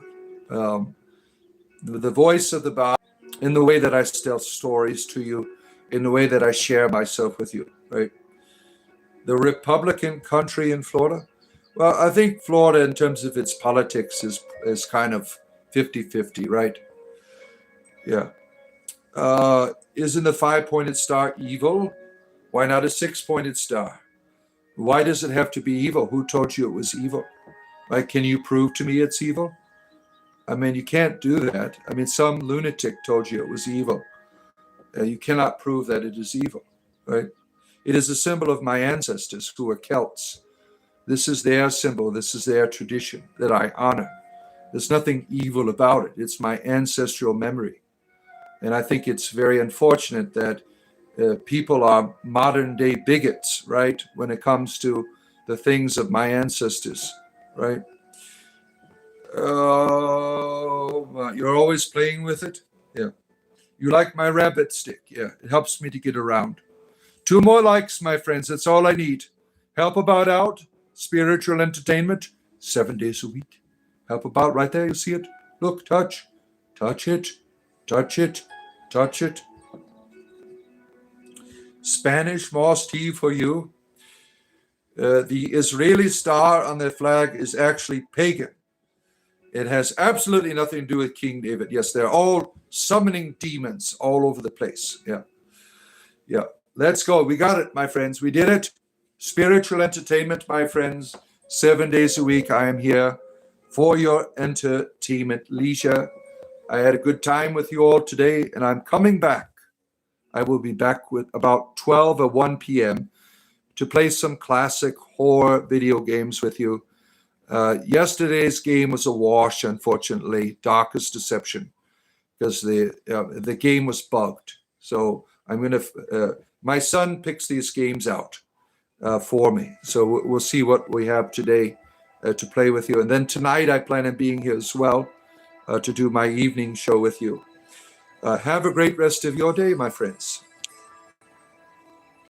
A: The voice of the body, in the way that I tell stories to you, in the way that I share myself with you, right? The Republican country in Florida? Well, I think Florida, in terms of its politics, is kind of 50-50, right? Yeah. Isn't the 5-pointed star evil? Why not a 6-pointed star? Why does it have to be evil? Who told you it was evil? Like, can you prove to me it's evil? I mean, you can't do that. I mean, some lunatic told you it was evil. You cannot prove that it is evil, right? It is a symbol of my ancestors who were Celts. This is their symbol. This is their tradition that I honor. There's nothing evil about it. It's my ancestral memory. And I think it's very unfortunate that people are modern day bigots, right? When it comes to the things of my ancestors, right? Oh, you're always playing with it? Yeah. You like my rabbit stick? Yeah, it helps me to get around. 2 more likes, my friends. That's all I need. Help about out. Spiritual entertainment. 7 days a week. Help about right there. You see it? Look, touch. Touch it. Touch it. Touch it. Spanish moss tea for you. The Israeli star on their flag is actually pagan. It has absolutely nothing to do with King David. Yes, they're all summoning demons all over the place. Yeah. Yeah. Let's go. We got it, my friends. We did it. Spiritual entertainment, my friends. 7 days a week, I am here for your entertainment leisure. I had a good time with you all today, and I'm coming back. I will be back with about 12 or 1 p.m. to play some classic horror video games with you. Yesterday's game was a wash, unfortunately, Darkest Deception, because the game was bugged. So I'm going to, my son picks these games out for me. So we'll see what we have today to play with you. And then tonight I plan on being here as well to do my evening show with you. Have a great rest of your day, my friends.